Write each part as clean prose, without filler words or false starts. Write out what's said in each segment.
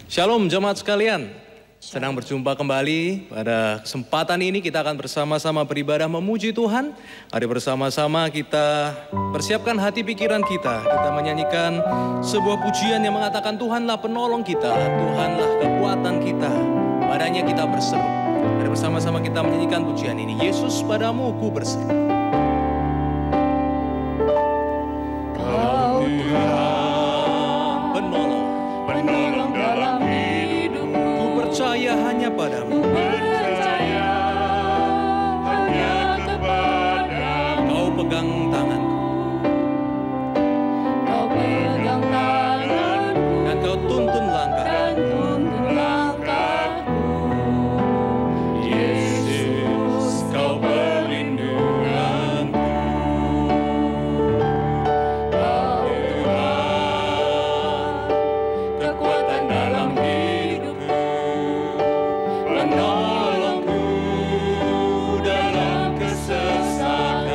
Shalom jemaat sekalian, senang berjumpa kembali. Pada kesempatan ini kita akan bersama-sama beribadah memuji Tuhan. Mari bersama-sama kita persiapkan hati pikiran kita. Kita menyanyikan sebuah pujian yang mengatakan Tuhanlah penolong kita, Tuhanlah kekuatan kita. Padanya kita berseru. Mari bersama-sama kita menyanyikan pujian ini. Yesus padamu ku berseru. Kau Tuhan, Penolong dalam hidupku. ku percaya hanya padamu. Percaya hanya kepadamu. Kau pegang tanganku Kau pegang tanganku dan kau tuntun langkah. dan tuntun langkahku. Yesus, kau perlindunganku. Kau Tuhan, kekuatan dalam hidupku, penolongku dalam kesesakan.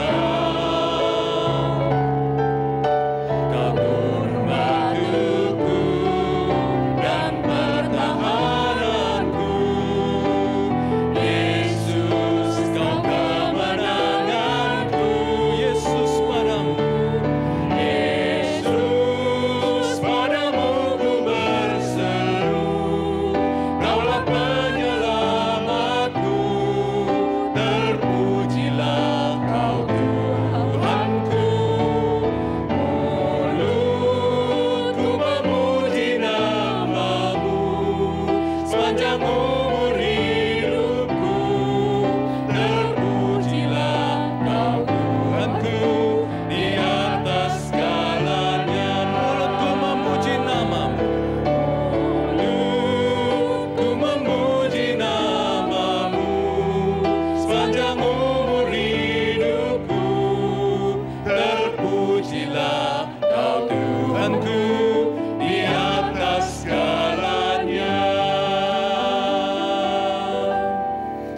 Kau pembatuku dan pertahananku. Yesus, kau kemenanganku. Yesus padamu. Yesus, padamu ku berseru. Kaulah penyelamatku. Terpujilah kau Tuhanku. Mulutku memuji namamu. Sepanjang umur hidupku. Terpujilah kau Tuhanku. Di atas segalanya. Mulutku memuji namamu. Mulutku memuji namamu. Sepanjang umur hidupku. Terpujilah kau Tuhanku. Di atas segalanya.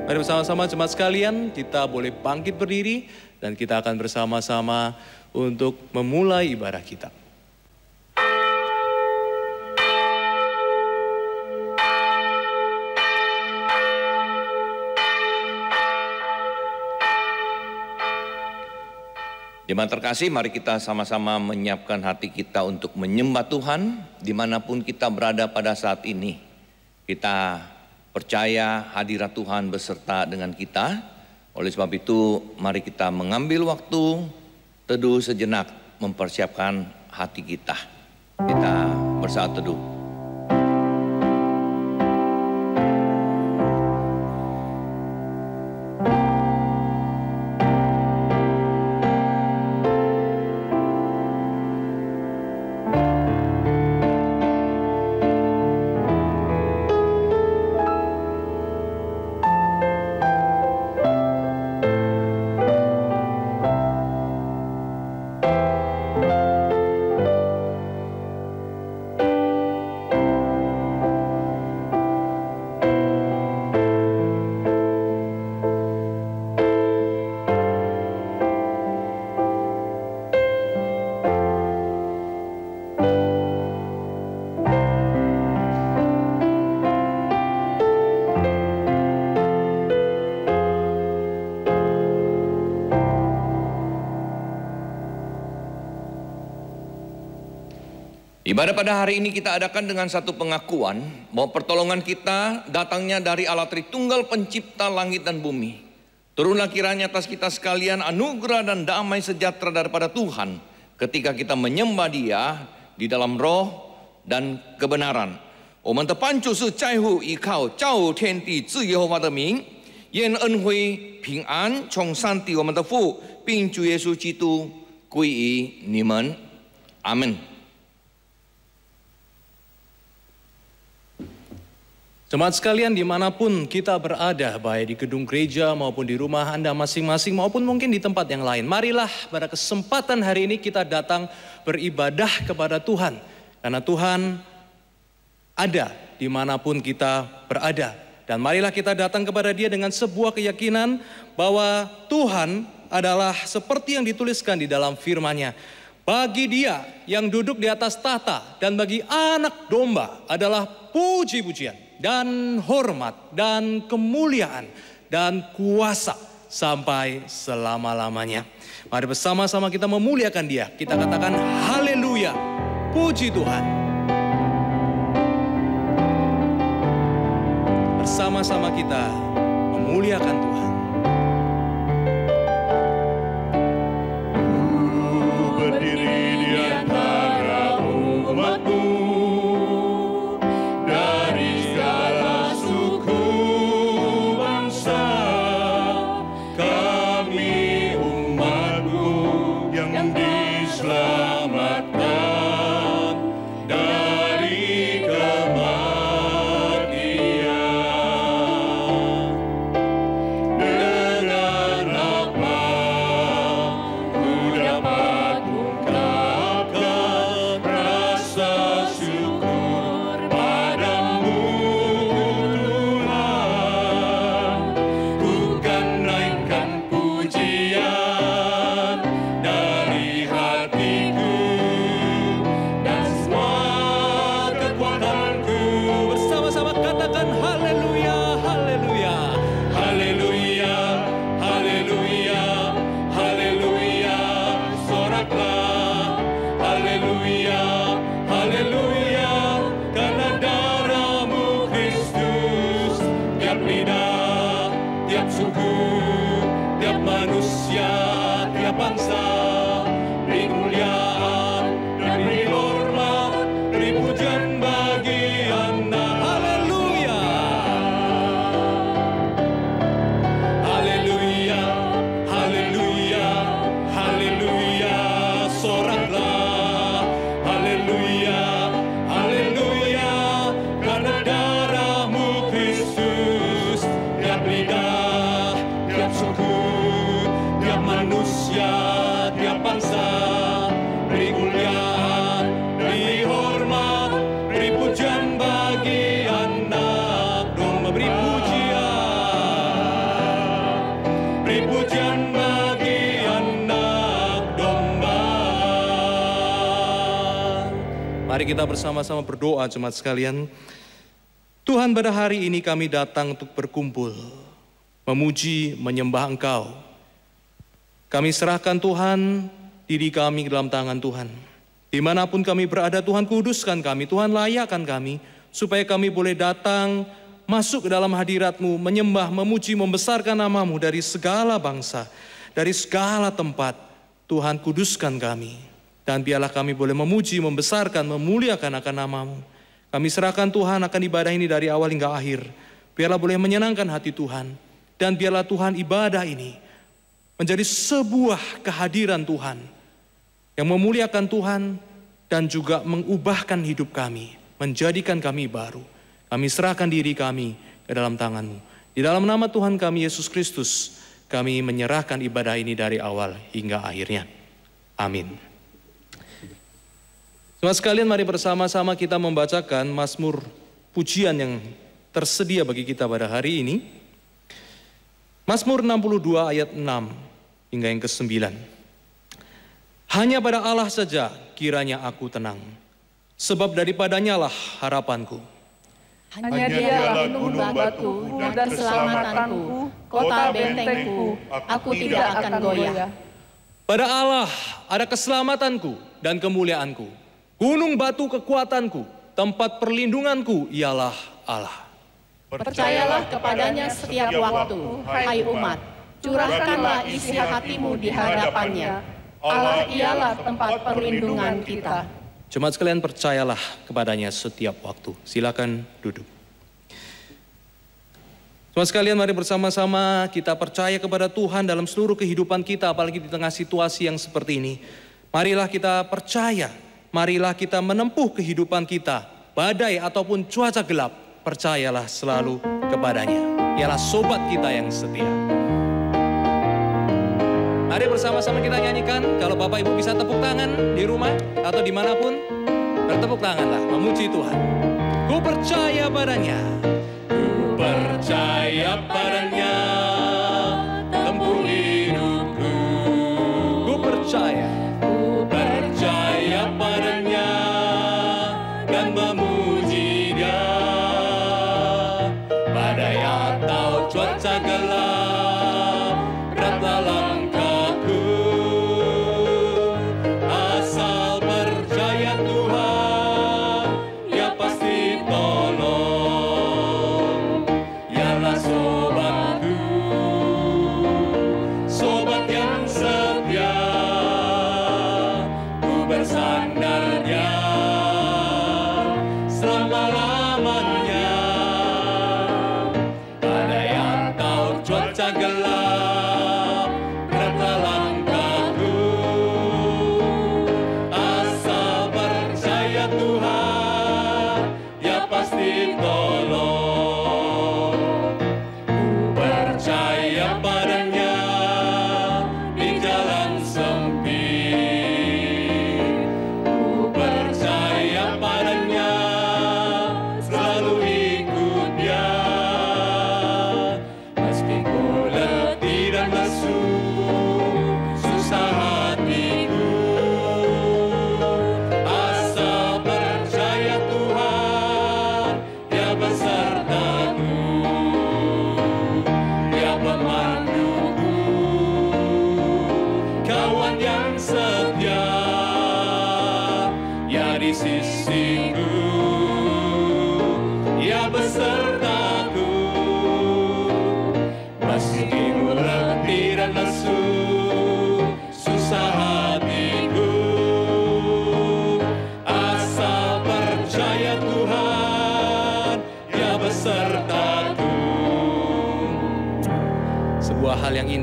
Mari bersama-sama jemaat sekalian, kita boleh bangkit berdiri dan kita akan bersama-sama untuk memulai ibadah kita. Jemaat terkasih, mari kita sama-sama menyiapkan hati kita untuk menyembah Tuhan dimanapun kita berada pada saat ini. Kita percaya hadirat Tuhan beserta dengan kita. Oleh sebab itu, mari kita mengambil waktu teduh sejenak mempersiapkan hati kita. Kita bersaat teduh. Ibadah pada hari ini kita adakan dengan satu pengakuan bahwa pertolongan kita datangnya dari Allah Tritunggal Pencipta langit dan bumi. Turunlah kiranya atas kita sekalian anugerah dan damai sejahtera daripada Tuhan ketika kita menyembah Dia di dalam roh dan kebenaran. 我们的帮助是在乎依靠造天地至耶和华的名，愿恩惠平安从上帝我们的父并主耶稣基督归于你们。阿门。 Jemaat sekalian dimanapun kita berada, baik di gedung gereja maupun di rumah Anda masing-masing maupun mungkin di tempat yang lain. Marilah pada kesempatan hari ini kita datang beribadah kepada Tuhan. Karena Tuhan ada dimanapun kita berada. Dan marilah kita datang kepada Dia dengan sebuah keyakinan bahwa Tuhan adalah seperti yang dituliskan di dalam firman-Nya. Bagi Dia yang duduk di atas tahta dan bagi Anak Domba adalah puji-pujian dan hormat dan kemuliaan dan kuasa sampai selama-lamanya. Mari bersama-sama kita memuliakan Dia. Kita katakan haleluya, puji Tuhan. Bersama-sama kita memuliakan Tuhan. Berdiri di antara umatmu, dari segala suku bangsa, kami umatmu yang diselamatkan dari kematian. Dengan apa ku dapat ungkapkan rasa syukur padamu, Tuhan. Ku kan naikkan pujian dari hatiku dan semua kekuatanku. Bersama-sama katakan haleluya, haleluya. Haleluya, haleluya, haleluya, soraklah. Haleluya, haleluya, karena darahmu Kristus. Tiap lidah, tiap suku, tiap manusia, tiap bangsa, beri kemuliaan dan beri hormat, beri pujian bagi Anak. Haleluya. Haleluya, haleluya, haleluya, soraklah. Haleluya, haleluya, karena darahmu Kristus. Tiap lidah, tiap suku, tiap manusia, tiap bangsa, beri kemuliaan, beri hormat, beri pujian bagi Anak Domba. Beri pujian, beri pujian bagi Anak Domba. Mari kita bersama-sama berdoa jemaat sekalian. Tuhan, pada hari ini kami datang untuk berkumpul, memuji, menyembah Engkau. Kami serahkan Tuhan, diri kami ke dalam tangan Tuhan. Dimanapun kami berada, Tuhan kuduskan kami, Tuhan layakkan kami, supaya kami boleh datang, masuk ke dalam hadirat-Mu, menyembah, memuji, membesarkan nama-Mu dari segala bangsa, dari segala tempat. Tuhan kuduskan kami, dan biarlah kami boleh memuji, membesarkan, memuliakan akan nama-Mu. Kami serahkan Tuhan akan ibadah ini dari awal hingga akhir. Biarlah boleh menyenangkan hati Tuhan, dan biarlah Tuhan ibadah ini menjadi sebuah kehadiran Tuhan yang memuliakan Tuhan dan juga mengubahkan hidup kami, menjadikan kami baru. Kami serahkan diri kami ke dalam tangan-Mu. Di dalam nama Tuhan kami Yesus Kristus, kami menyerahkan ibadah ini dari awal hingga akhirnya. Amin. Saudara sekalian, mari bersama-sama kita membacakan Mazmur pujian yang tersedia bagi kita pada hari ini. Mazmur 62 ayat 6 hingga yang ke-9. Hanya pada Allah saja kiranya aku tenang, sebab daripadanya lah harapanku. Hanya Dialah gunung batuku dan keselamatanku, kota bentengku, aku tidak akan goyah. Pada Allah ada keselamatanku dan kemuliaanku. Gunung batu kekuatanku, tempat perlindunganku ialah Allah. Percayalah kepadanya setiap waktu, hai umat. Curahkanlah isi hatimu di hadapannya. Allah ialah tempat perlindungan kita. Jemaat sekalian, percayalah kepadanya setiap waktu. Silakan duduk. Jemaat sekalian, mari bersama-sama kita percaya kepada Tuhan dalam seluruh kehidupan kita, apalagi di tengah situasi yang seperti ini. Marilah kita percaya, marilah kita menempuh kehidupan kita, badai ataupun cuaca gelap, percayalah selalu kepadanya. Ialah sobat kita yang setia. Mari bersama-sama kita nyanyikan. Kalau Bapak Ibu bisa tepuk tangan di rumah atau dimanapun, bertepuk tanganlah, memuji Tuhan. Ku percaya padanya. Ku percaya padanya, tempuh hidupku. Ku percaya. Ku percaya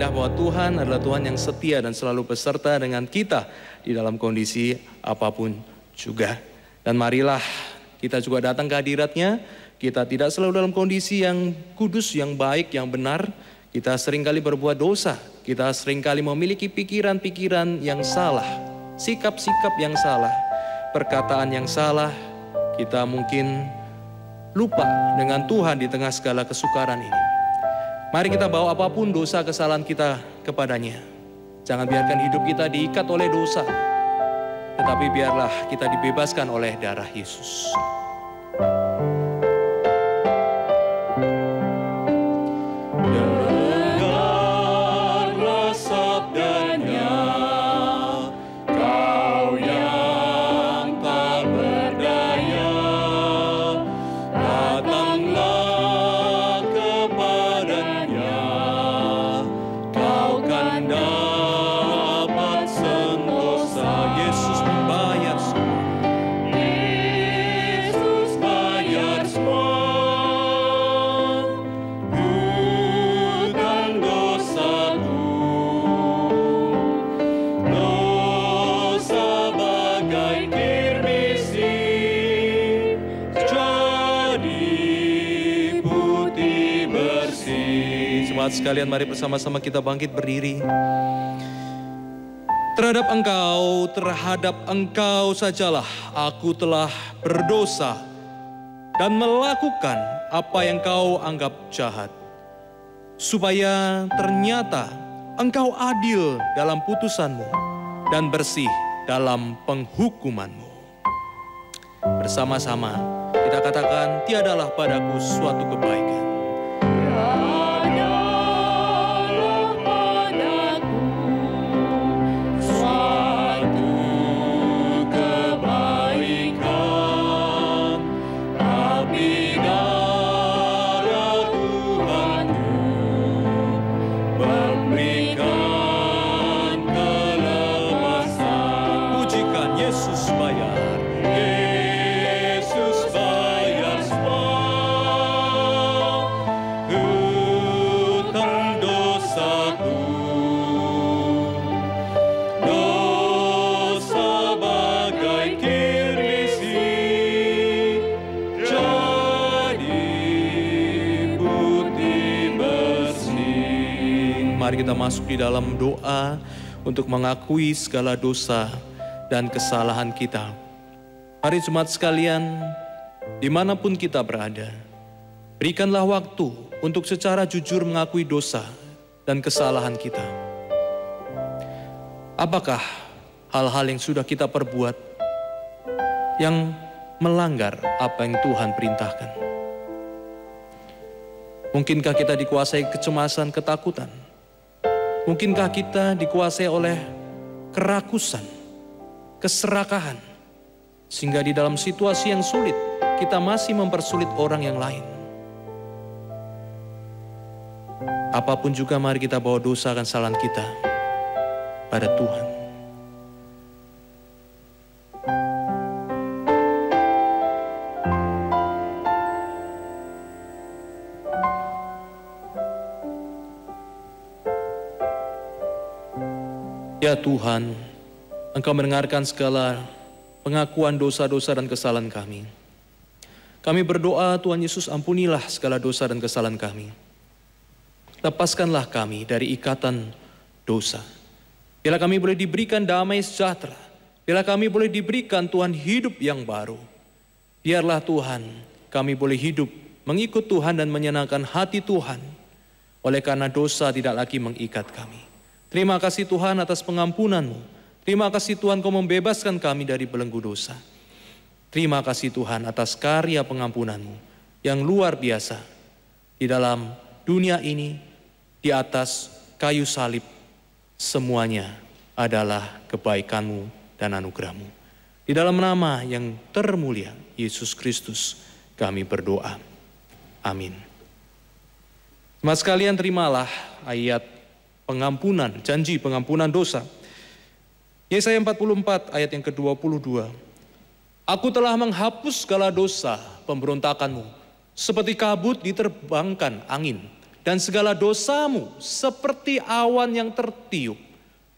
indah bahwa Tuhan adalah Tuhan yang setia dan selalu beserta dengan kita di dalam kondisi apapun juga. Dan marilah kita juga datang ke hadirat-Nya. Kita tidak selalu dalam kondisi yang kudus, yang baik, yang benar. Kita seringkali berbuat dosa. Kita seringkali memiliki pikiran-pikiran yang salah, sikap-sikap yang salah, perkataan yang salah. Kita mungkin lupa dengan Tuhan di tengah segala kesukaran ini. Mari kita bawa apapun dosa kesalahan kita kepadanya. Jangan biarkan hidup kita diikat oleh dosa, tetapi biarlah kita dibebaskan oleh darah Yesus. Dengarlah sabdanya, kau yang tak berdaya, datanglah kepadanya, kau kan dapat sentosa. Yesus membayar semua. Yesus bayar semua hutang dosaku, dosa bagai kirmisi jadi putih bersih. Jemaat sekalian, mari bersama-sama kita bangkit berdiri. Terhadap engkau sajalah aku telah berdosa dan melakukan apa yang kau anggap jahat. Supaya ternyata engkau adil dalam putusanmu dan bersih dalam penghukumanmu. Bersama-sama kita katakan, tiadalah padaku suatu kebaikan. Adalah padaku suatu kebaikan, tapi darah Tuhanku memberikan kelepasan. Pujikan Yesus bayar. Yesus bayar semua hutang dosaku, dosa bagai kirmisi jadi putih bersih. Mari kita masuk di dalam doa untuk mengakui segala dosa dan kesalahan kita. Mari jemaat sekalian, dimanapun kita berada, berikanlah waktu untuk secara jujur mengakui dosa dan kesalahan kita. Apakah hal-hal yang sudah kita perbuat yang melanggar apa yang Tuhan perintahkan? Mungkinkah kita dikuasai kecemasan, ketakutan? Mungkinkah kita dikuasai oleh kerakusan, keserakahan, sehingga di dalam situasi yang sulit kita masih mempersulit orang yang lain? Apapun juga, mari kita bawa dosa dan kesalahan kita pada Tuhan. Ya Tuhan, Engkau mendengarkan segala pengakuan dosa-dosa dan kesalahan kami. Kami berdoa, Tuhan Yesus, ampunilah segala dosa dan kesalahan kami. Lepaskanlah kami dari ikatan dosa. Bila kami boleh diberikan damai sejahtera, bila kami boleh diberikan Tuhan hidup yang baru. Biarlah Tuhan kami boleh hidup mengikut Tuhan dan menyenangkan hati Tuhan. Oleh karena dosa tidak lagi mengikat kami. Terima kasih Tuhan atas pengampunan-Mu. Terima kasih Tuhan Kau membebaskan kami dari belenggu dosa. Terima kasih Tuhan atas karya pengampunan-Mu yang luar biasa di dalam dunia ini, di atas kayu salib. Semuanya adalah kebaikan-Mu dan anugerah-Mu. Di dalam nama yang termulia Yesus Kristus kami berdoa. Amin. Jemaat sekalian, terimalah ayat pengampunan, janji pengampunan dosa. Yesaya 44 ayat yang ke-22. Aku telah menghapus segala dosa pemberontakanmu, seperti kabut diterbangkan angin, dan segala dosamu seperti awan yang tertiup.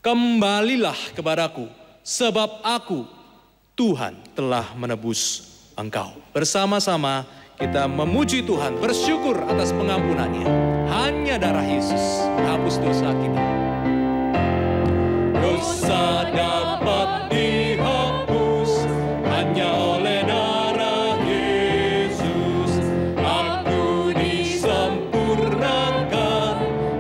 Kembalilah kepadaku, sebab aku, Tuhan, telah menebus engkau. Bersama-sama kita memuji Tuhan, bersyukur atas pengampunannya. Hanya darah Yesus menghapus dosa kita. Dosa dapat dihapus hanya oleh darah Yesus. Aku disempurnakan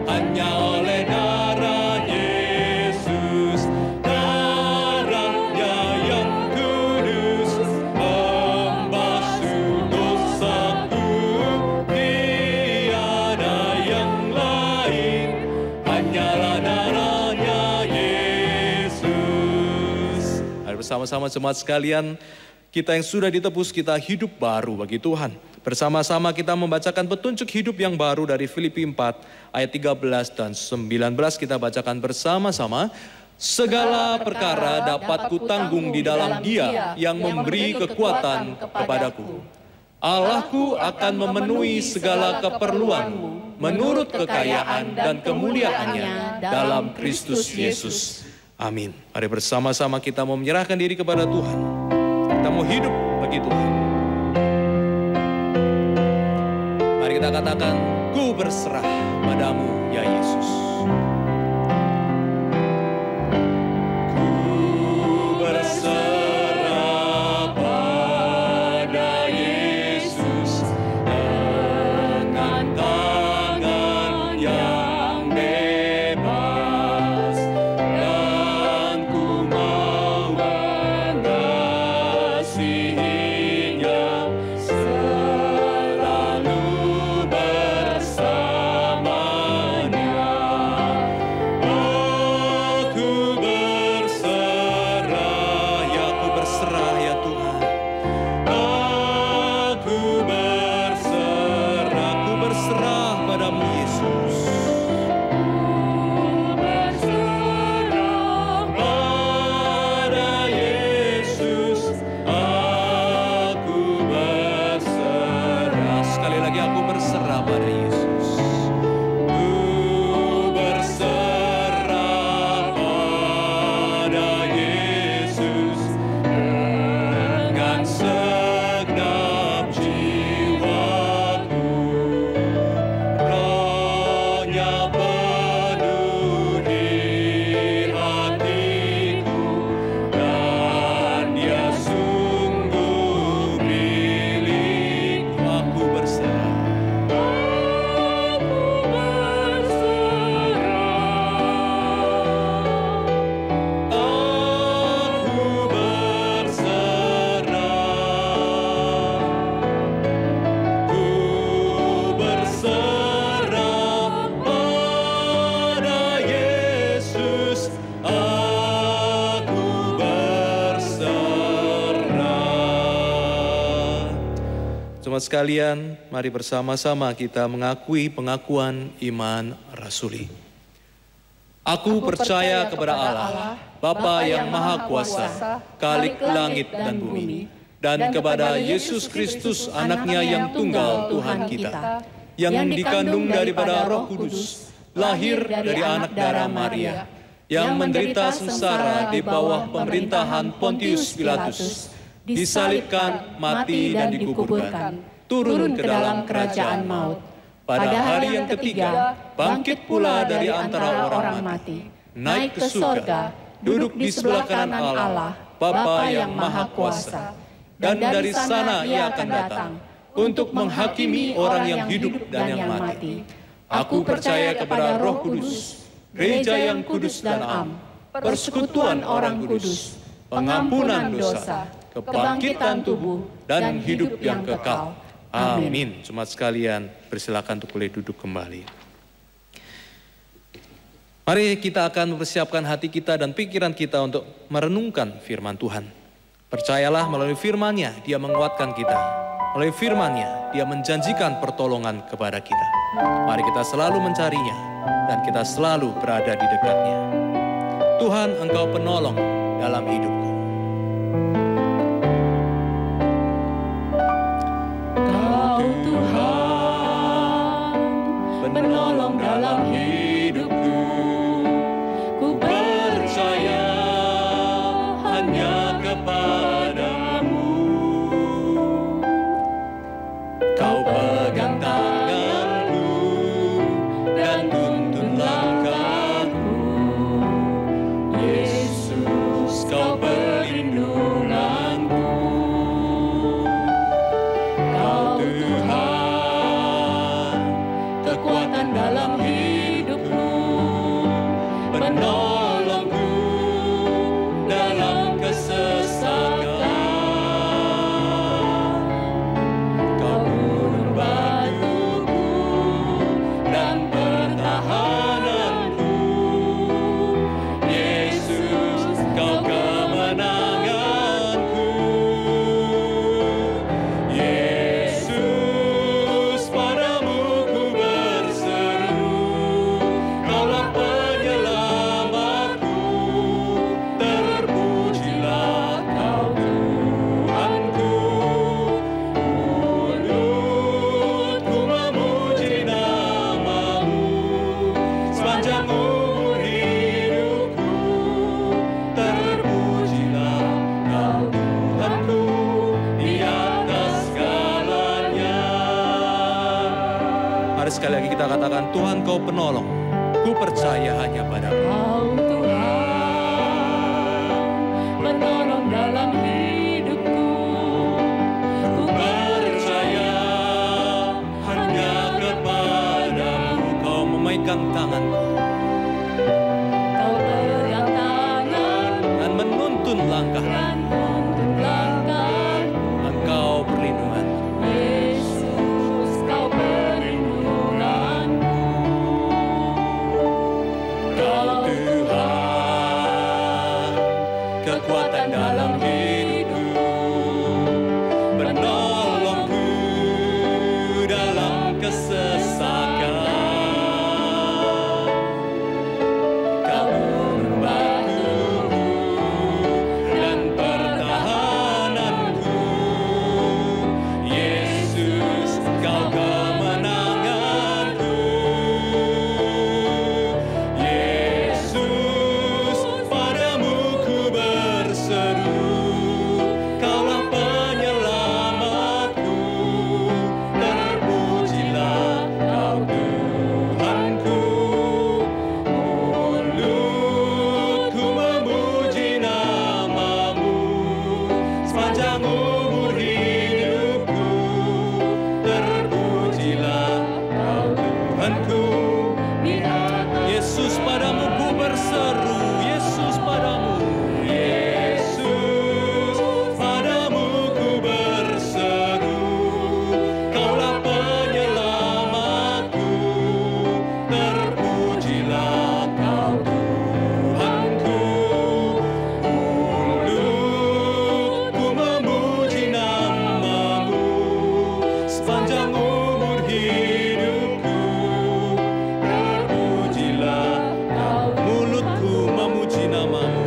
hanya oleh darah Yesus. Darahnya yang kudus membasuh dosaku. Tiada yang lain, hanyalah darahnya Yesus. Mari bersama-sama jemaat sekalian, kita yang sudah ditebus, kita hidup baru bagi Tuhan. Bersama-sama kita membacakan petunjuk hidup yang baru dari Filipi 4 ayat 13 dan 19. Kita bacakan bersama-sama. Segala perkara dapat kutanggung di dalam Dia yang memberi kekuatan kepadaku. Allahku akan memenuhi segala keperluanmu menurut kekayaan dan kemuliaannya dalam Kristus Yesus. Amin. Mari bersama-sama kita mau menyerahkan diri kepada Tuhan. Kita mau hidup bagi Tuhan. Mari kita katakan, ku berserah padamu ya Yesus. Ku berserah pada Yesus dengan tangan yang bebas, dan ku mau mengasihinya selalu bersamanya. Aku berserah, Ya ku berserah ya Tuhan. aku berserah. Aku berserah padamu Yesus. Pada Yesus aku berserah. Sekali lagi aku berserah pada Yesus. Ku berserah pada Yesus dengan segenap jiwaku. Rohnya penuhi hatiku, dan Dia sungguh milikku. Aku berserah. Aku berserah. Ku berserah pada Yesus. Aku berserah. Jemaat sekalian, mari bersama-sama kita mengakui pengakuan iman rasuli. Aku percaya kepada Allah, Bapa yang Maha Kuasa, Khalik langit dan bumi, dan kepada Yesus Kristus anaknya yang tunggal Tuhan kita, yang dikandung daripada Roh Kudus, lahir dari anak darah Maria, yang menderita sengsara di bawah pemerintahan Pontius Pilatus, disalibkan, mati dan dikuburkan, turun ke dalam kerajaan maut. Pada hari yang ketiga, bangkit pula dari antara orang mati, naik ke surga, duduk di sebelah kanan Allah, Bapa yang Maha Kuasa. Dan dari sana Ia akan datang untuk menghakimi orang yang hidup dan yang mati. Aku percaya kepada Roh Kudus, gereja yang kudus dan am, persekutuan orang kudus, pengampunan dosa, kebangkitan tubuh, dan hidup yang kekal. Amin. Jemaat sekalian, persilakan untuk boleh duduk kembali. Mari kita akan mempersiapkan hati kita dan pikiran kita untuk merenungkan firman Tuhan. Percayalah melalui firman-Nya Dia menguatkan kita. Melalui firman-Nya Dia menjanjikan pertolongan kepada kita. Mari kita selalu mencarinya dan kita selalu berada di dekatnya. Tuhan, Engkau penolong dalam hidupku. Kau Tuhan, penolong dalam hidupku. Ku percaya hanya kepadamu. Kau pegang tanganku dan tuntun langkahku. Yesus, kau perlindunganku. Kau Tuhan, kekuatan dalam hidupku, penolongku dalam kesesakan. Kau gunung batuku dan pertahananku. Yesus, kau kemenanganku. Yesus, padamu ku berseru. Kaulah penyelamatku. Terpujilah kau Tuhanku. Mulutku memuji namamu sepanjang umur hidupku. Terpujilah kau Tuhanku di atas segalanya. Mari sekali lagi kita katakan, Tuhan kau penolong, ku percaya hanya padamu. Kau Tuhan, penolong dalam hidupku. Ku percaya hanya kepadamu. Kau memegang tanganku Kau pegang tangan dan menuntun langkah. dan tuntun langkahku. Engkau perlindungan. Yesus, kau perlindunganku. Kau Tuhan, kekuatan dalam hidupku, penolongku dalam kesesakan. Kau gunung batuku dan pertahananku. Yesus, kau kemenanganku. Yesus, padamu ku berseru. Kaulah penyelamatku. Terpujilah kau Tuhanku. Mulutku memuji namamu sepanjang umur hidupku. Terpujilah kau Tuhanku di atas. Yesus, padamu ku berseru. Yesus, padamu. Yesus, padamu ku berseru. Kaulah penyelamatku. Terpujilah kau Tuhanku. Mulutku memuji namamu sepanjang umur hidupku. Terpujilah kau. Mulutku memuji namamu.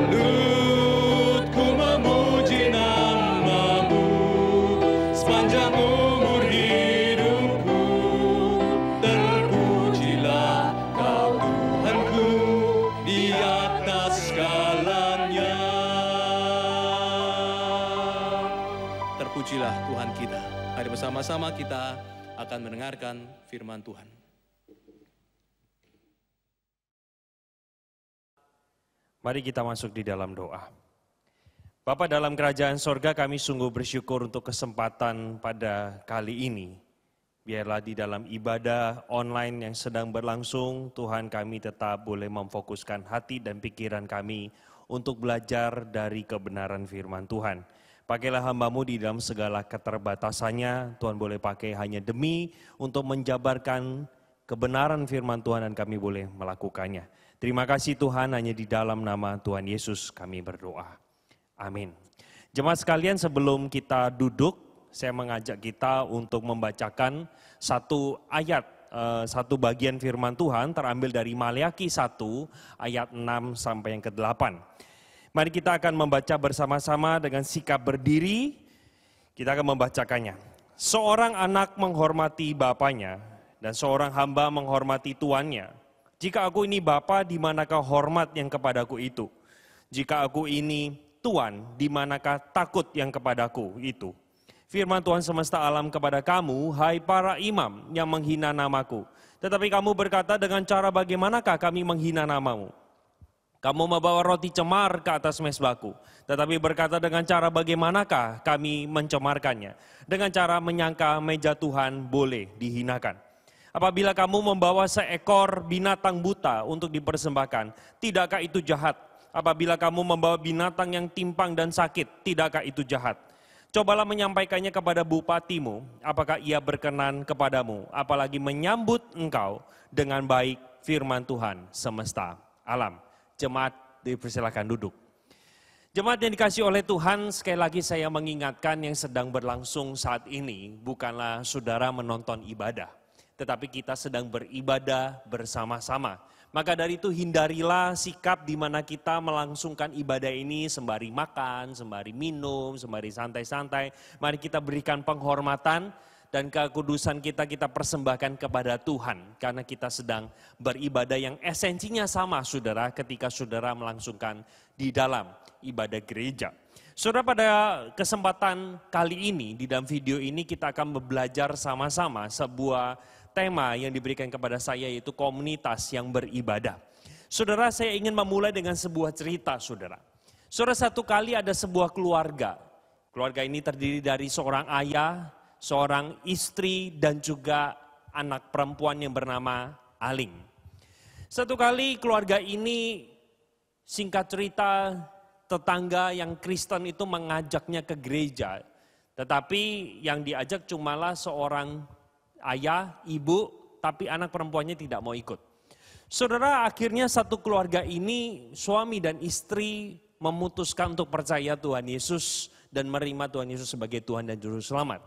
Mulutku memuji namamu sepanjang umur hidupku. Terpujilah kau Tuhanku di atas segalanya. Terpujilah Tuhan kita. Mari bersama-sama kita akan mendengarkan firman Tuhan. Mari kita masuk di dalam doa. Bapa dalam kerajaan sorga, kami sungguh bersyukur untuk kesempatan pada kali ini. Biarlah di dalam ibadah online yang sedang berlangsung, Tuhan kami tetap boleh memfokuskan hati dan pikiran kami untuk belajar dari kebenaran firman Tuhan. Pakailah hamba-Mu di dalam segala keterbatasannya, Tuhan boleh pakai hanya demi untuk menjabarkan kebenaran firman Tuhan dan kami boleh melakukannya. Terima kasih Tuhan, hanya di dalam nama Tuhan Yesus kami berdoa. Amin. Jemaat sekalian, sebelum kita duduk, saya mengajak kita untuk membacakan satu ayat, satu bagian firman Tuhan terambil dari Maleakhi 1 ayat 6 sampai yang ke-8. Mari kita akan membaca bersama-sama dengan sikap berdiri, kita akan membacakannya. Seorang anak menghormati bapaknya dan seorang hamba menghormati tuannya. Jika aku ini Bapa, di manakah hormat yang kepadaku itu? Jika aku ini Tuan, di manakah takut yang kepadaku itu? Firman Tuhan semesta alam kepada kamu, hai para imam yang menghina namaku. Tetapi kamu berkata, dengan cara bagaimanakah kami menghina namamu? Kamu membawa roti cemar ke atas mezbahku, tetapi berkata, dengan cara bagaimanakah kami mencemarkannya? Dengan cara menyangka meja Tuhan boleh dihinakan. Apabila kamu membawa seekor binatang buta untuk dipersembahkan, tidakkah itu jahat? Apabila kamu membawa binatang yang timpang dan sakit, tidakkah itu jahat? Cobalah menyampaikannya kepada bupatimu, apakah ia berkenan kepadamu, apalagi menyambut engkau dengan baik, firman Tuhan semesta alam. Jemaat dipersilakan duduk. Jemaat yang dikasihi oleh Tuhan, sekali lagi saya mengingatkan yang sedang berlangsung saat ini bukanlah saudara menonton ibadah, tetapi kita sedang beribadah bersama-sama. Maka dari itu hindarilah sikap di mana kita melangsungkan ibadah ini sembari makan, sembari minum, sembari santai-santai. Mari kita berikan penghormatan dan kekudusan kita persembahkan kepada Tuhan. Karena kita sedang beribadah yang esensinya sama saudara ketika saudara melangsungkan di dalam ibadah gereja. Saudara, pada kesempatan kali ini di dalam video ini kita akan belajar sama-sama sebuah tema yang diberikan kepada saya, yaitu komunitas yang beribadah. Saudara, saya ingin memulai dengan sebuah cerita, saudara. Saudara, satu kali ada sebuah keluarga. Keluarga ini terdiri dari seorang ayah, seorang istri, dan juga anak perempuan yang bernama Aling. Satu kali keluarga ini, singkat cerita, tetangga yang Kristen itu mengajaknya ke gereja. Tetapi yang diajak cumalah seorang ayah, ibu, tapi anak perempuannya tidak mau ikut. Saudara, akhirnya satu keluarga ini, suami dan istri memutuskan untuk percaya Tuhan Yesus dan menerima Tuhan Yesus sebagai Tuhan dan Juru Selamat.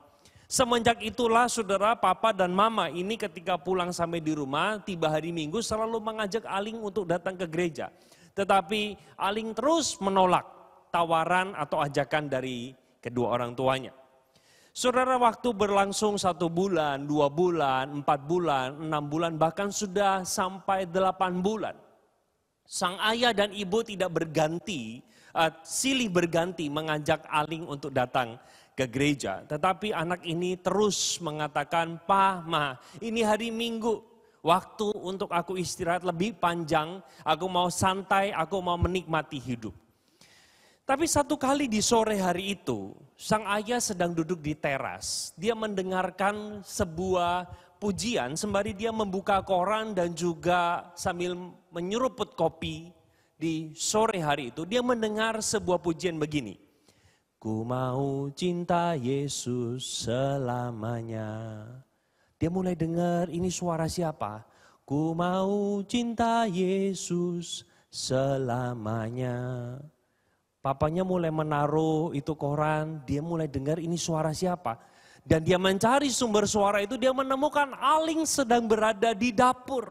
Semenjak itulah saudara, papa dan mama ini ketika pulang sampai di rumah, tiba hari Minggu selalu mengajak Aling untuk datang ke gereja. Tetapi Aling terus menolak tawaran atau ajakan dari kedua orang tuanya. Saudara, waktu berlangsung 1 bulan, 2 bulan, 4 bulan, 6 bulan, bahkan sudah sampai 8 bulan. Sang ayah dan ibu tidak silih berganti mengajak Aling untuk datang ke gereja. Tetapi anak ini terus mengatakan, "Pa, Ma, ini hari Minggu, waktu untuk aku istirahat lebih panjang, aku mau santai, aku mau menikmati hidup." Tapi satu kali di sore hari itu, sang ayah sedang duduk di teras. Dia mendengarkan sebuah pujian sembari dia membuka koran dan juga sambil menyeruput kopi di sore hari itu. Dia mendengar sebuah pujian begini. Ku mau cinta Yesus selamanya. Dia mulai dengar, ini suara siapa? Ku mau cinta Yesus selamanya. Papanya mulai menaruh itu koran, dia mulai dengar ini suara siapa. Dan dia mencari sumber suara itu, dia menemukan Aling sedang berada di dapur.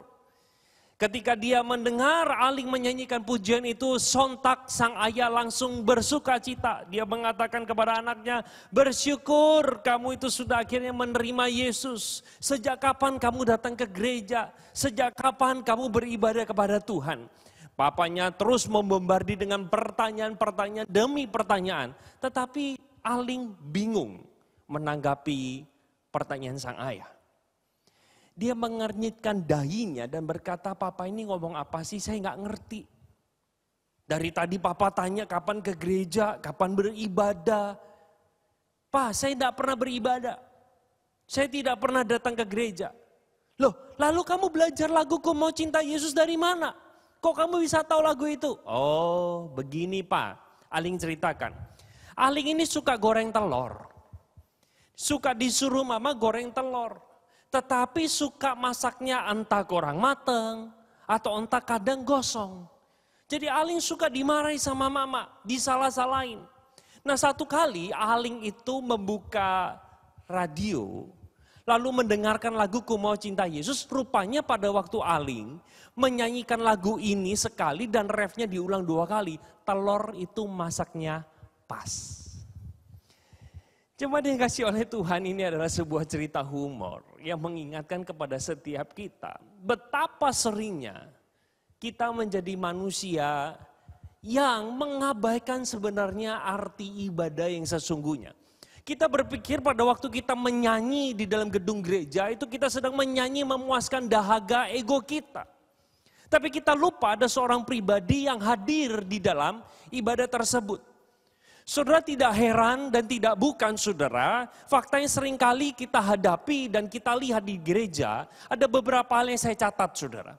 Ketika dia mendengar Aling menyanyikan pujian itu, sontak sang ayah langsung bersuka cita. Dia mengatakan kepada anaknya, bersyukur kamu itu sudah akhirnya menerima Yesus. Sejak kapan kamu datang ke gereja? Sejak kapan kamu beribadah kepada Tuhan? Papanya terus membombardi dengan pertanyaan-pertanyaan demi pertanyaan. Tetapi Aling bingung menanggapi pertanyaan sang ayah. Dia mengernyitkan dahinya dan berkata, "Papa ini ngomong apa sih? Saya nggak ngerti. Dari tadi papa tanya kapan ke gereja, kapan beribadah. Pa, saya tidak pernah beribadah. Saya tidak pernah datang ke gereja. Loh, lalu kamu belajar lagu Ku Mau Cinta Yesus dari mana? Kok kamu bisa tahu lagu itu?" "Oh, begini Pak," Aling ceritakan. Aling ini suka goreng telur. Suka disuruh mama goreng telur. Tetapi suka masaknya entah kurang mateng atau entah kadang gosong. Jadi Aling suka dimarahi sama mama, disalah-salahin. Nah, satu kali Aling itu membuka radio, lalu mendengarkan lagu Ku Mau Cinta Yesus. Rupanya pada waktu Aling menyanyikan lagu ini sekali dan refnya diulang 2 kali. Telur itu masaknya pas. Jemaat yang kasih oleh Tuhan, ini adalah sebuah cerita humor yang mengingatkan kepada setiap kita betapa seringnya kita menjadi manusia yang mengabaikan sebenarnya arti ibadah yang sesungguhnya. Kita berpikir pada waktu kita menyanyi di dalam gedung gereja itu kita sedang menyanyi memuaskan dahaga ego kita. Tapi kita lupa ada seorang pribadi yang hadir di dalam ibadah tersebut. Saudara, tidak heran dan tidak bukan saudara, faktanya seringkali kita hadapi dan kita lihat di gereja, ada beberapa hal yang saya catat saudara.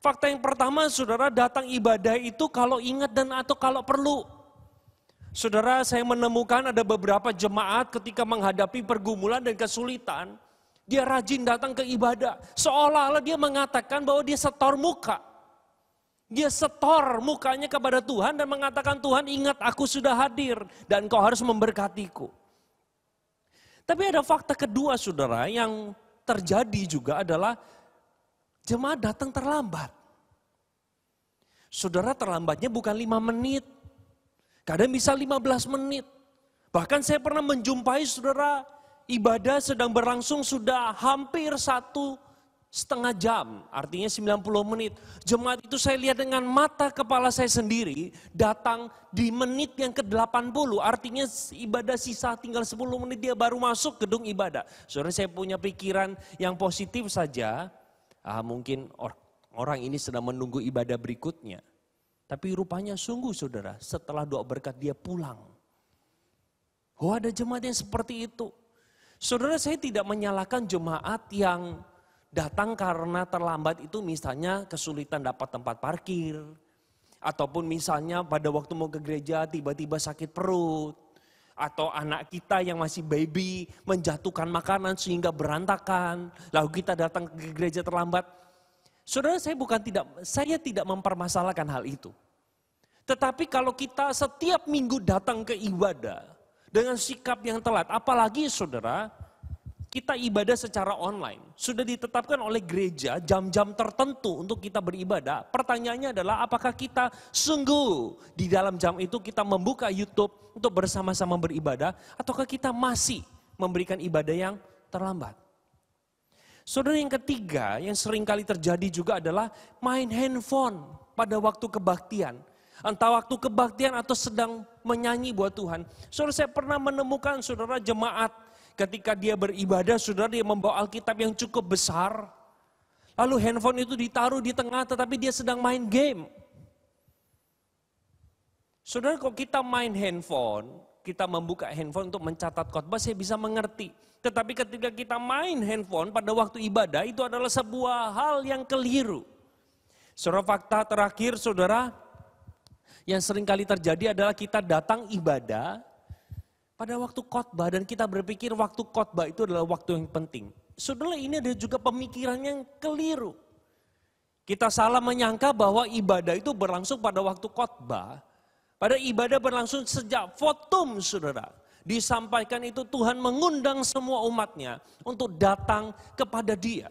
Fakta yang pertama saudara, datang ibadah itu kalau ingat dan atau kalau perlu. Saudara, saya menemukan ada beberapa jemaat ketika menghadapi pergumulan dan kesulitan, dia rajin datang ke ibadah, seolah-olah dia mengatakan bahwa dia setor muka. Dia setor mukanya kepada Tuhan dan mengatakan, Tuhan ingat aku sudah hadir dan kau harus memberkatiku. Tapi ada fakta kedua saudara yang terjadi juga adalah jemaat datang terlambat. Saudara, terlambatnya bukan 5 menit, kadang bisa 15 menit. Bahkan saya pernah menjumpai saudara ibadah sedang berlangsung sudah hampir 1,5 jam, artinya 90 menit. Jemaat itu saya lihat dengan mata kepala saya sendiri, datang di menit yang ke-80, artinya ibadah sisa tinggal 10 menit dia baru masuk gedung ibadah. Saudara, saya punya pikiran yang positif saja, mungkin orang ini sedang menunggu ibadah berikutnya. Tapi rupanya sungguh saudara, setelah doa berkat dia pulang. Oh, ada jemaat yang seperti itu. Saudara, saya tidak menyalahkan jemaat yang datang karena terlambat itu misalnya kesulitan dapat tempat parkir. Ataupun misalnya pada waktu mau ke gereja tiba-tiba sakit perut. Atau anak kita yang masih baby menjatuhkan makanan sehingga berantakan. Lalu kita datang ke gereja terlambat. Saudara, saya tidak mempermasalahkan hal itu. Tetapi kalau kita setiap minggu datang ke ibadah dengan sikap yang telat, apalagi saudara, kita ibadah secara online. Sudah ditetapkan oleh gereja jam-jam tertentu untuk kita beribadah. Pertanyaannya adalah apakah kita sungguh di dalam jam itu kita membuka YouTube untuk bersama-sama beribadah. Ataukah kita masih memberikan ibadah yang terlambat. Saudara, yang ketiga yang seringkali terjadi juga adalah main handphone pada waktu kebaktian. Entah waktu kebaktian atau sedang menyanyi buat Tuhan. Saudara, saya pernah menemukan saudara jemaat ketika dia beribadah, saudara dia membawa Alkitab yang cukup besar. Lalu handphone itu ditaruh di tengah tetapi dia sedang main game. Saudara, kalau kita main handphone, kita membuka handphone untuk mencatat khotbah, saya bisa mengerti. Tetapi ketika kita main handphone pada waktu ibadah, itu adalah sebuah hal yang keliru. Saudara, fakta terakhir saudara, yang seringkali terjadi adalah kita datang ibadah pada waktu khotbah dan kita berpikir waktu khotbah itu adalah waktu yang penting. Saudara, ini ada juga pemikiran yang keliru. Kita salah menyangka bahwa ibadah itu berlangsung pada waktu khotbah. Pada ibadah berlangsung sejak votum saudara. Disampaikan itu Tuhan mengundang semua umatnya untuk datang kepada dia.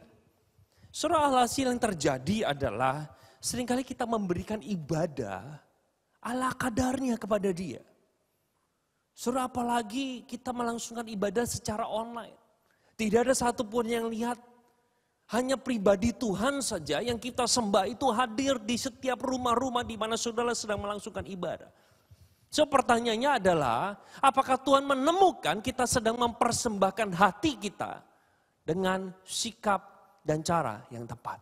Saudara, alhasil yang terjadi adalah seringkali kita memberikan ibadah ala kadarnya kepada dia. Saudara, apalagi kita melangsungkan ibadah secara online. Tidak ada satupun yang lihat. Hanya pribadi Tuhan saja yang kita sembah itu hadir di setiap rumah-rumah di mana saudara sedang melangsungkan ibadah. So pertanyaannya adalah, apakah Tuhan menemukan kita sedang mempersembahkan hati kita dengan sikap dan cara yang tepat?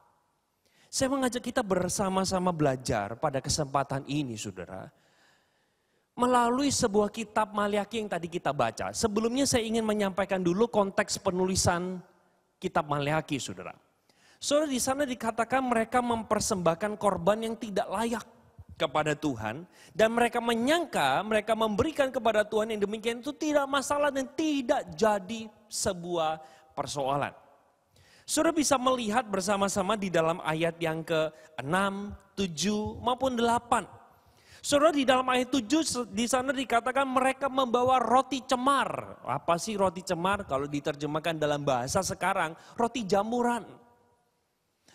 Saya mengajak kita bersama-sama belajar pada kesempatan ini saudara. Melalui sebuah kitab Maleakhi yang tadi kita baca. Sebelumnya saya ingin menyampaikan dulu konteks penulisan kitab Maleakhi saudara. Saudara, di sana dikatakan mereka mempersembahkan korban yang tidak layak kepada Tuhan. Dan mereka menyangka mereka memberikan kepada Tuhan yang demikian itu tidak masalah dan tidak jadi sebuah persoalan. Saudara bisa melihat bersama-sama di dalam ayat yang ke-6, 7 maupun 8. Saudara, di dalam ayat 7 di sana dikatakan mereka membawa roti cemar. Apa sih roti cemar? Kalau diterjemahkan dalam bahasa sekarang, roti jamuran.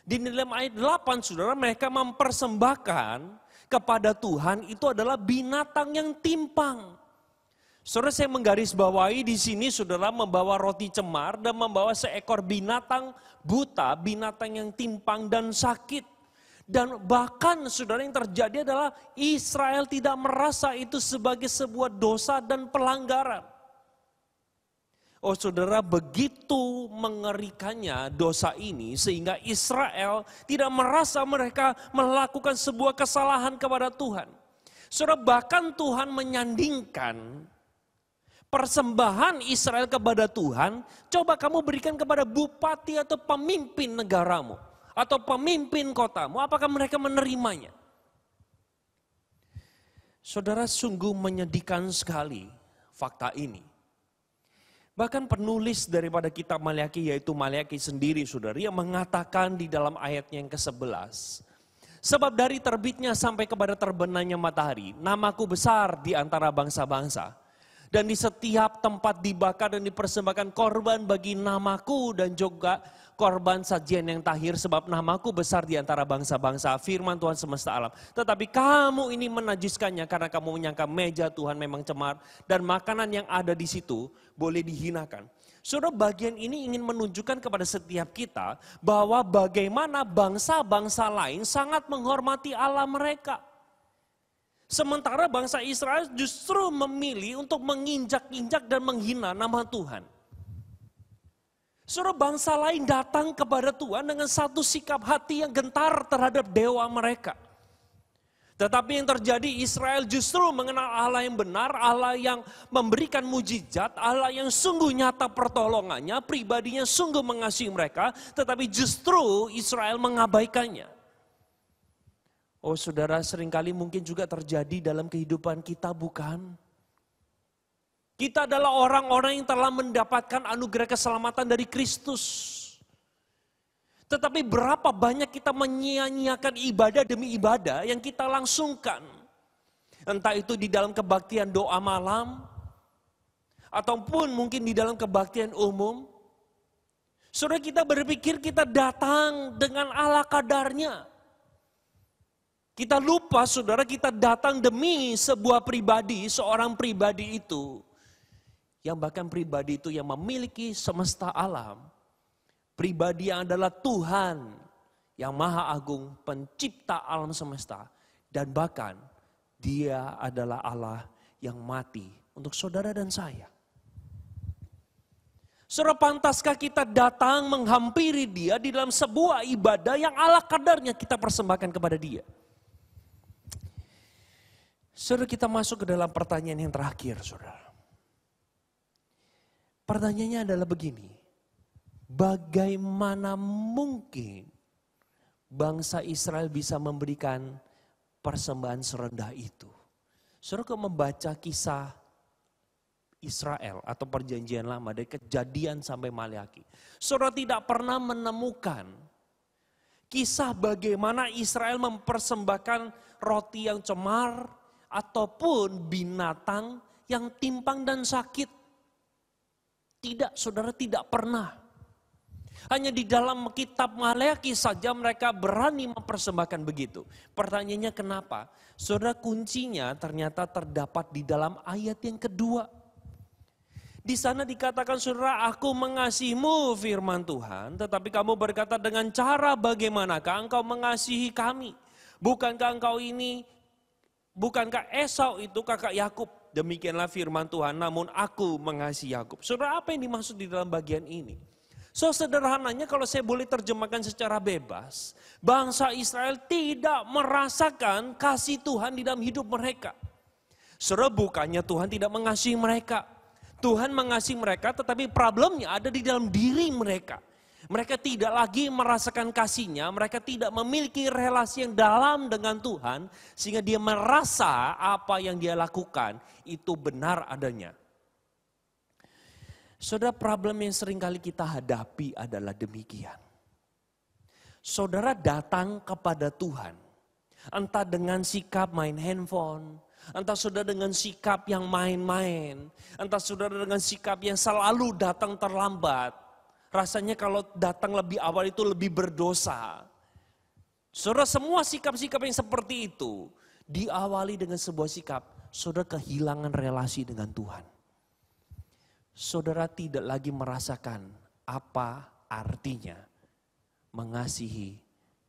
Di dalam ayat 8 saudara, mereka mempersembahkan kepada Tuhan itu adalah binatang yang timpang. Saudara, saya menggarisbawahi di sini saudara membawa roti cemar dan membawa seekor binatang buta, binatang yang timpang dan sakit. Dan bahkan saudara yang terjadi adalah Israel tidak merasa itu sebagai sebuah dosa dan pelanggaran. Oh saudara, begitu mengerikannya dosa ini sehingga Israel tidak merasa mereka melakukan sebuah kesalahan kepada Tuhan. Saudara, bahkan Tuhan menyandingkan persembahan Israel kepada Tuhan, coba kamu berikan kepada bupati atau pemimpin negaramu, atau pemimpin kotamu, apakah mereka menerimanya? Saudara, sungguh menyedihkan sekali fakta ini. Bahkan penulis daripada kitab Maleakhi, yaitu Maleakhi sendiri saudara, yang mengatakan di dalam ayatnya yang ke-11. Sebab dari terbitnya sampai kepada terbenamnya matahari, namaku besar di antara bangsa-bangsa. Dan di setiap tempat dibakar dan dipersembahkan korban bagi namaku dan juga korban sajian yang tahir, sebab namaku besar di antara bangsa-bangsa, firman Tuhan semesta alam. Tetapi kamu ini menajiskannya karena kamu menyangka meja Tuhan memang cemar dan makanan yang ada di situ boleh dihinakan. Saudara, bagian ini ingin menunjukkan kepada setiap kita bahwa bagaimana bangsa-bangsa lain sangat menghormati Allah mereka. Sementara bangsa Israel justru memilih untuk menginjak-injak dan menghina nama Tuhan. Saudara, bangsa lain datang kepada Tuhan dengan satu sikap hati yang gentar terhadap dewa mereka. Tetapi yang terjadi, Israel justru mengenal Allah yang benar, Allah yang memberikan mujizat, Allah yang sungguh nyata pertolongannya, pribadinya sungguh mengasihi mereka, tetapi justru Israel mengabaikannya. Oh saudara, seringkali mungkin juga terjadi dalam kehidupan kita, bukan? Kita adalah orang-orang yang telah mendapatkan anugerah keselamatan dari Kristus. Tetapi berapa banyak kita menyia-nyiakan ibadah demi ibadah yang kita langsungkan. Entah itu di dalam kebaktian doa malam, ataupun mungkin di dalam kebaktian umum. Saudara, kita berpikir kita datang dengan ala kadarnya. Kita lupa saudara, kita datang demi sebuah pribadi, seorang pribadi itu. Yang bahkan pribadi itu yang memiliki semesta alam. Pribadi yang adalah Tuhan yang Maha Agung, pencipta alam semesta. Dan bahkan Dia adalah Allah yang mati untuk saudara dan saya. Saudara, pantaskah kita datang menghampiri Dia di dalam sebuah ibadah yang ala kadarnya kita persembahkan kepada Dia? Saudara, kita masuk ke dalam pertanyaan yang terakhir, saudara. Pertanyaannya adalah begini. Bagaimana mungkin bangsa Israel bisa memberikan persembahan serendah itu? Saudara, kalau membaca kisah Israel atau perjanjian lama dari Kejadian sampai Maleakhi, saudara tidak pernah menemukan kisah bagaimana Israel mempersembahkan roti yang cemar ataupun binatang yang timpang dan sakit. Tidak, saudara, tidak pernah. Hanya di dalam kitab Maleakhi saja mereka berani mempersembahkan begitu. Pertanyaannya kenapa? Saudara, kuncinya ternyata terdapat di dalam ayat yang kedua. Di sana dikatakan, saudara, aku mengasihimu firman Tuhan, tetapi kamu berkata dengan cara bagaimanakah engkau mengasihi kami? Bukankah Esau itu kakak Yakub? Demikianlah firman Tuhan, namun aku mengasihi Yakub. Saudara, apa yang dimaksud di dalam bagian ini? So sederhananya kalau saya boleh terjemahkan secara bebas, bangsa Israel tidak merasakan kasih Tuhan di dalam hidup mereka. Saudara, bukannya Tuhan tidak mengasihi mereka. Tuhan mengasihi mereka, tetapi problemnya ada di dalam diri mereka. Mereka tidak lagi merasakan kasih-Nya, mereka tidak memiliki relasi yang dalam dengan Tuhan, sehingga dia merasa apa yang dia lakukan itu benar adanya. Saudara, problem yang seringkali kita hadapi adalah demikian. Saudara datang kepada Tuhan, entah dengan sikap main handphone, entah saudara dengan sikap yang main-main, entah saudara dengan sikap yang selalu datang terlambat. Rasanya kalau datang lebih awal itu lebih berdosa. Saudara, semua sikap-sikap yang seperti itu diawali dengan sebuah sikap, saudara kehilangan relasi dengan Tuhan. saudara tidak lagi merasakan apa artinya mengasihi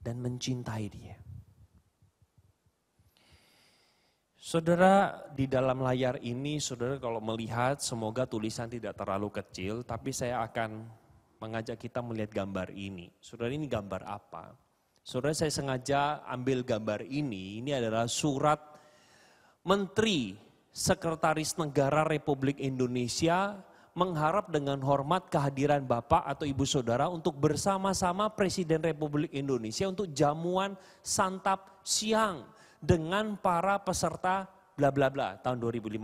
dan mencintai dia. Saudara, di dalam layar ini, saudara kalau melihat, semoga tulisan tidak terlalu kecil, tapi saya akan mengajak kita melihat gambar ini. Saudara, ini gambar apa? Saudara, saya sengaja ambil gambar ini adalah surat Menteri Sekretaris Negara Republik Indonesia mengharap dengan hormat kehadiran Bapak atau Ibu Saudara untuk bersama-sama Presiden Republik Indonesia untuk jamuan santap siang dengan para peserta bla bla bla tahun 2015.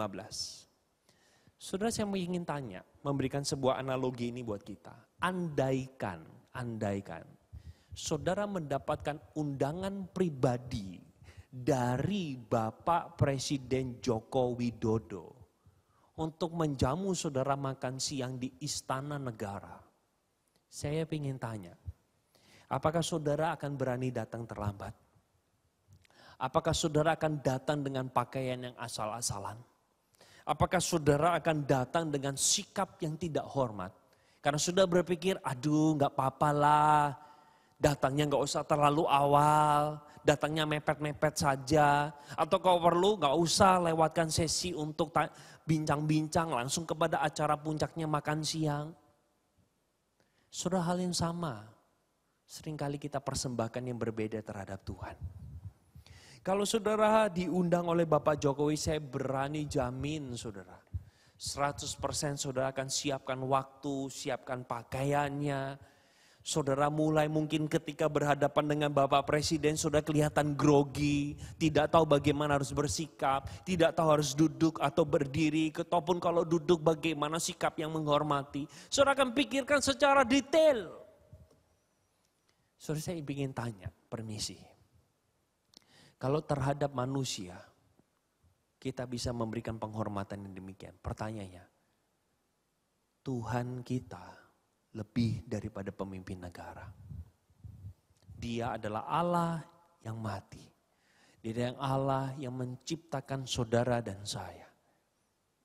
Saudara, saya ingin tanya, memberikan sebuah analogi ini buat kita. Andaikan saudara mendapatkan undangan pribadi dari Bapak Presiden Joko Widodo untuk menjamu saudara makan siang di Istana Negara. Saya ingin tanya, apakah saudara akan berani datang terlambat? Apakah saudara akan datang dengan pakaian yang asal-asalan? Apakah saudara akan datang dengan sikap yang tidak hormat? Karena sudah berpikir, aduh gak apa-apa lah, datangnya gak usah terlalu awal, datangnya mepet-mepet saja. Atau kalau perlu gak usah lewatkan sesi untuk bincang-bincang, langsung kepada acara puncaknya makan siang. Sudah hal yang sama, seringkali kita persembahkan yang berbeda terhadap Tuhan. Kalau saudara diundang oleh Bapak Jokowi, saya berani jamin saudara, 100% saudara akan siapkan waktu, siapkan pakaiannya. Saudara mulai mungkin ketika berhadapan dengan Bapak Presiden, saudara kelihatan grogi, tidak tahu bagaimana harus bersikap, tidak tahu harus duduk atau berdiri, ataupun kalau duduk bagaimana sikap yang menghormati. Saudara akan pikirkan secara detail. Saudara, saya ingin tanya, permisi. Kalau terhadap manusia, kita bisa memberikan penghormatan yang demikian. Pertanyaannya, Tuhan kita lebih daripada pemimpin negara. Dia adalah Allah yang mati. Dia adalah Allah yang menciptakan saudara dan saya.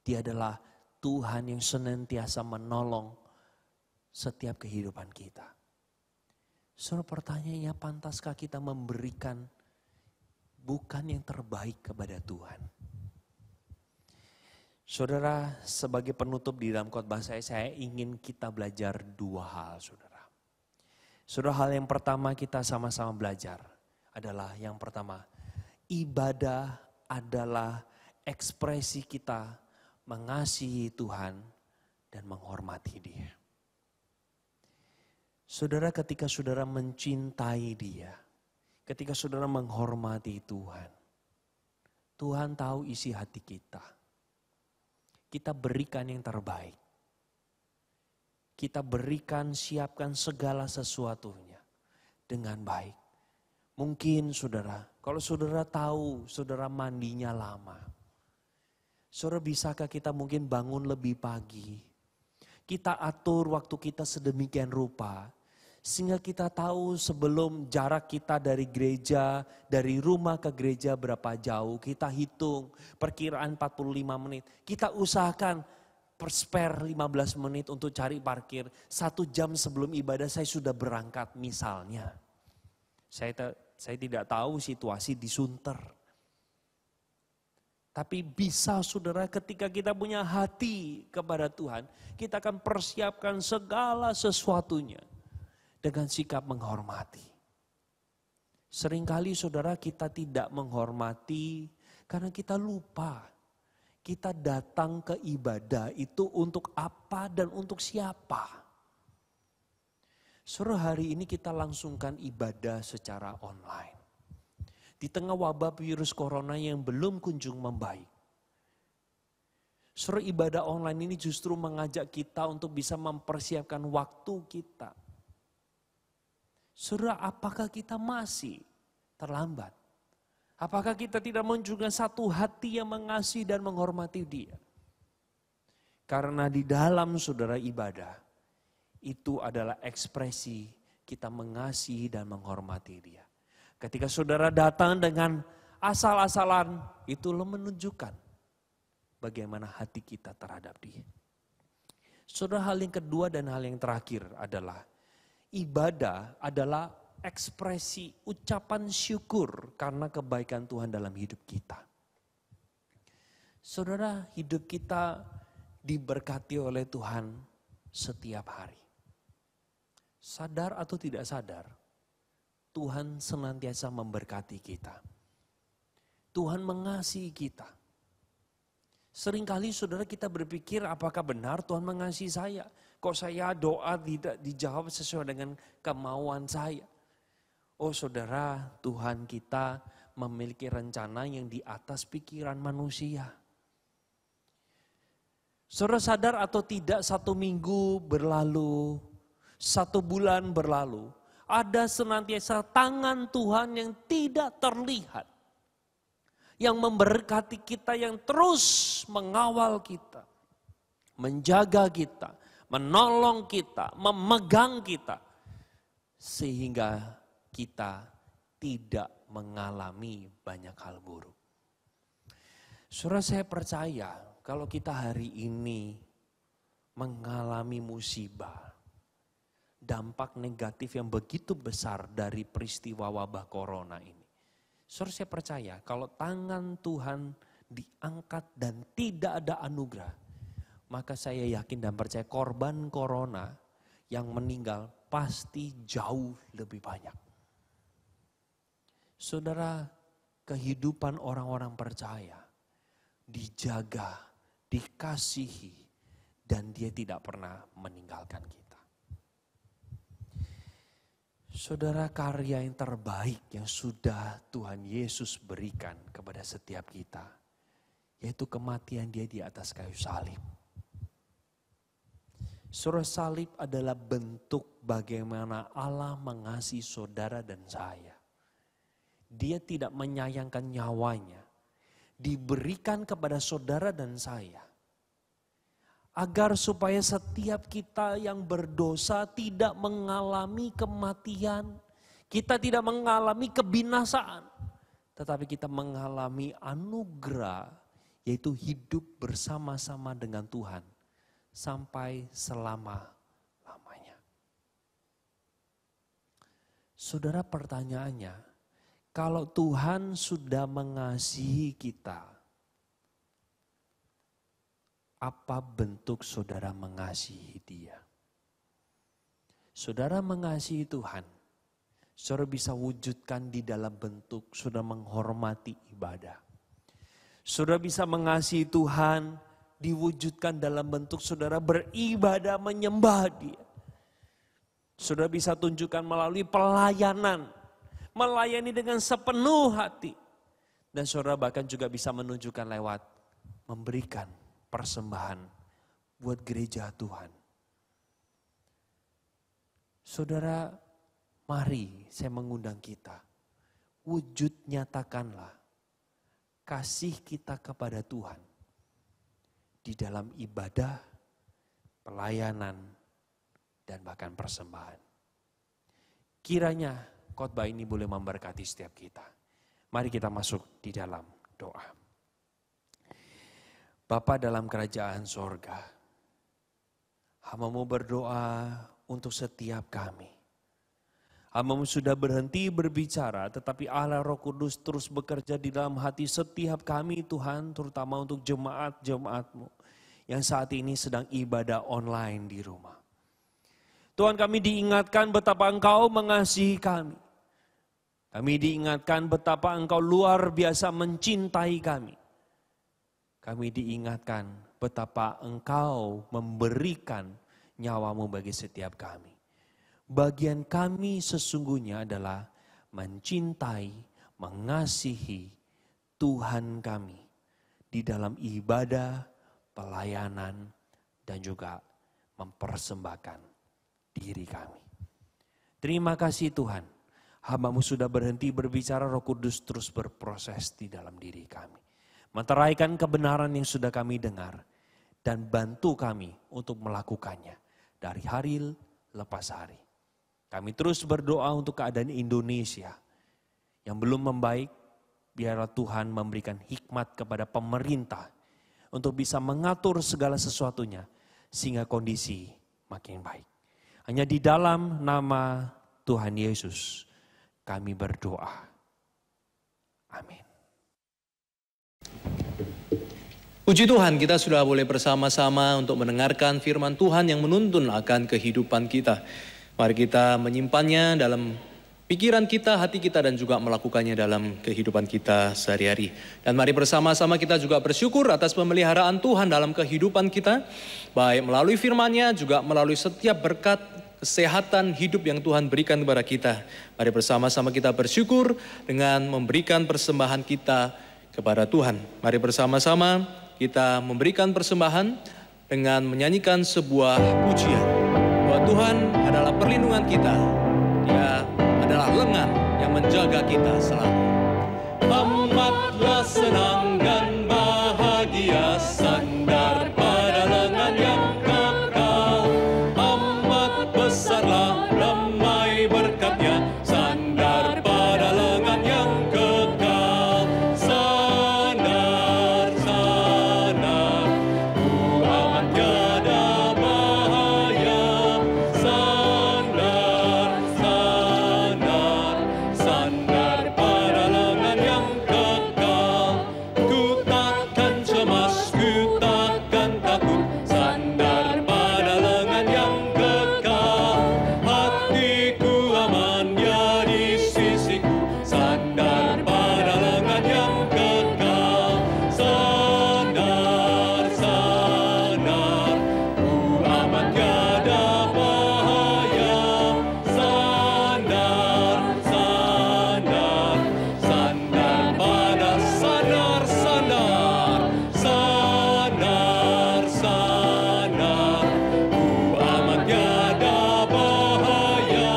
Dia adalah Tuhan yang senantiasa menolong setiap kehidupan kita. Saudara, pertanyaannya, pantaskah kita memberikan bukan yang terbaik kepada Tuhan? Saudara, sebagai penutup di dalam khotbah saya ingin kita belajar dua hal, saudara. Saudara, hal yang pertama kita sama-sama belajar adalah yang pertama, ibadah adalah ekspresi kita mengasihi Tuhan dan menghormati Dia. Saudara, ketika saudara mencintai Dia, ketika saudara menghormati Tuhan, Tuhan tahu isi hati kita. Kita berikan yang terbaik. Kita berikan, siapkan segala sesuatunya dengan baik. Mungkin saudara, kalau saudara tahu saudara mandinya lama, saudara bisakah kita mungkin bangun lebih pagi? Kita atur waktu kita sedemikian rupa, sehingga kita tahu sebelum jarak kita dari gereja, dari rumah ke gereja berapa jauh. Kita hitung perkiraan 45 menit. Kita usahakan spare 15 menit untuk cari parkir. 1 jam sebelum ibadah saya sudah berangkat misalnya. Saya tidak tahu situasi di Sunter. Tapi bisa saudara, ketika kita punya hati kepada Tuhan, kita akan persiapkan segala sesuatunya dengan sikap menghormati. Seringkali saudara kita tidak menghormati karena kita lupa. Kita datang ke ibadah itu untuk apa dan untuk siapa. Saudara, hari ini kita langsungkan ibadah secara online. Di tengah wabah virus corona yang belum kunjung membaik. Saudara, ibadah online ini justru mengajak kita untuk bisa mempersiapkan waktu kita. Saudara, apakah kita masih terlambat? Apakah kita tidak menunjukkan satu hati yang mengasihi dan menghormati Dia? Karena di dalam saudara ibadah, itu adalah ekspresi kita mengasihi dan menghormati Dia. Ketika saudara datang dengan asal-asalan, itu menunjukkan bagaimana hati kita terhadap Dia. Saudara, hal yang kedua dan hal yang terakhir adalah ibadah adalah ekspresi ucapan syukur karena kebaikan Tuhan dalam hidup kita. Saudara, hidup kita diberkati oleh Tuhan setiap hari. Sadar atau tidak sadar, Tuhan senantiasa memberkati kita. Tuhan mengasihi kita. Seringkali saudara kita berpikir, apakah benar Tuhan mengasihi saya? Kok saya doa tidak dijawab sesuai dengan kemauan saya? Oh saudara, Tuhan kita memiliki rencana yang di atas pikiran manusia. Saudara sadar atau tidak, 1 minggu berlalu, 1 bulan berlalu, ada senantiasa tangan Tuhan yang tidak terlihat, yang memberkati kita, yang terus mengawal kita, menjaga kita, menolong kita, memegang kita, sehingga kita tidak mengalami banyak hal buruk. Saudara, saya percaya kalau kita hari ini mengalami musibah, dampak negatif yang begitu besar dari peristiwa wabah corona ini, saudara, saya percaya kalau tangan Tuhan diangkat dan tidak ada anugerah, maka saya yakin dan percaya korban corona yang meninggal pasti jauh lebih banyak. Saudara, kehidupan orang-orang percaya dijaga, dikasihi, dan dia tidak pernah meninggalkan kita. Saudara, karya yang terbaik yang sudah Tuhan Yesus berikan kepada setiap kita, yaitu kematian dia di atas kayu salib. Saudara, salib adalah bentuk bagaimana Allah mengasihi saudara dan saya. Dia tidak menyayangkan nyawanya, diberikan kepada saudara dan saya, agar supaya setiap kita yang berdosa tidak mengalami kematian, kita tidak mengalami kebinasaan, tetapi kita mengalami anugerah, yaitu hidup bersama-sama dengan Tuhan sampai selama-lamanya. Saudara, pertanyaannya, kalau Tuhan sudah mengasihi kita, apa bentuk saudara mengasihi dia? Saudara mengasihi Tuhan, saudara bisa wujudkan di dalam bentuk saudara menghormati ibadah. Saudara bisa mengasihi Tuhan, diwujudkan dalam bentuk saudara beribadah menyembah dia. Saudara bisa tunjukkan melalui pelayanan, melayani dengan sepenuh hati. Dan saudara bahkan juga bisa menunjukkan lewat memberikan persembahan buat gereja Tuhan. Saudara, mari saya mengundang kita, wujud nyatakanlah kasih kita kepada Tuhan di dalam ibadah, pelayanan, dan bahkan persembahan. Kiranya khotbah ini boleh memberkati setiap kita. Mari kita masuk di dalam doa. Bapa dalam kerajaan sorga, hamba-Mu berdoa untuk setiap kami. Hamba-Mu sudah berhenti berbicara, tetapi Allah Roh Kudus terus bekerja di dalam hati setiap kami Tuhan, terutama untuk jemaat-jemaat-Mu yang saat ini sedang ibadah online di rumah. Tuhan, kami diingatkan betapa Engkau mengasihi kami. Kami diingatkan betapa Engkau luar biasa mencintai kami. Kami diingatkan betapa Engkau memberikan nyawa-Mu bagi setiap kami. Bagian kami sesungguhnya adalah mencintai, mengasihi Tuhan kami di dalam ibadah, pelayanan, dan juga mempersembahkan diri kami. Terima kasih Tuhan, hamba-Mu sudah berhenti berbicara, Roh Kudus terus berproses di dalam diri kami. Meteraikan kebenaran yang sudah kami dengar dan bantu kami untuk melakukannya dari hari lepas hari. Kami terus berdoa untuk keadaan Indonesia yang belum membaik. Biarlah Tuhan memberikan hikmat kepada pemerintah untuk bisa mengatur segala sesuatunya sehingga kondisi makin baik. Hanya di dalam nama Tuhan Yesus kami berdoa. Amin. Puji Tuhan, kita sudah boleh bersama-sama untuk mendengarkan firman Tuhan yang menuntun akan kehidupan kita. Mari kita menyimpannya dalam pikiran kita, hati kita, dan juga melakukannya dalam kehidupan kita sehari-hari. Dan mari bersama-sama kita juga bersyukur atas pemeliharaan Tuhan dalam kehidupan kita, baik melalui firman-Nya, juga melalui setiap berkat kesehatan hidup yang Tuhan berikan kepada kita. Mari bersama-sama kita bersyukur dengan memberikan persembahan kita kepada Tuhan. Mari bersama-sama kita memberikan persembahan dengan menyanyikan sebuah pujian. Bahwa Tuhan adalah perlindungan kita. Dia adalah lengan yang menjaga kita selalu. Amatlah senang dan bahagia sandar pada lengan yang kekal. Amat besarlah damai berkatnya sandar pada lengan yang kekal. Sandar, sandar, amat tiada bahaya. Sandar, sandar, sandar pada lengan yang kekal. Ku takkan cemas, ku takkan takut, sandar pada lengan yang kekal. Hatiku aman ya di sisiku, sandar pada lengan yang kekal. Sandar, sandar, ku aman tiada bahaya. Sandar, sandar, sandar pada sandar, sandar, sandar, sandar, ku aman tiada bahaya.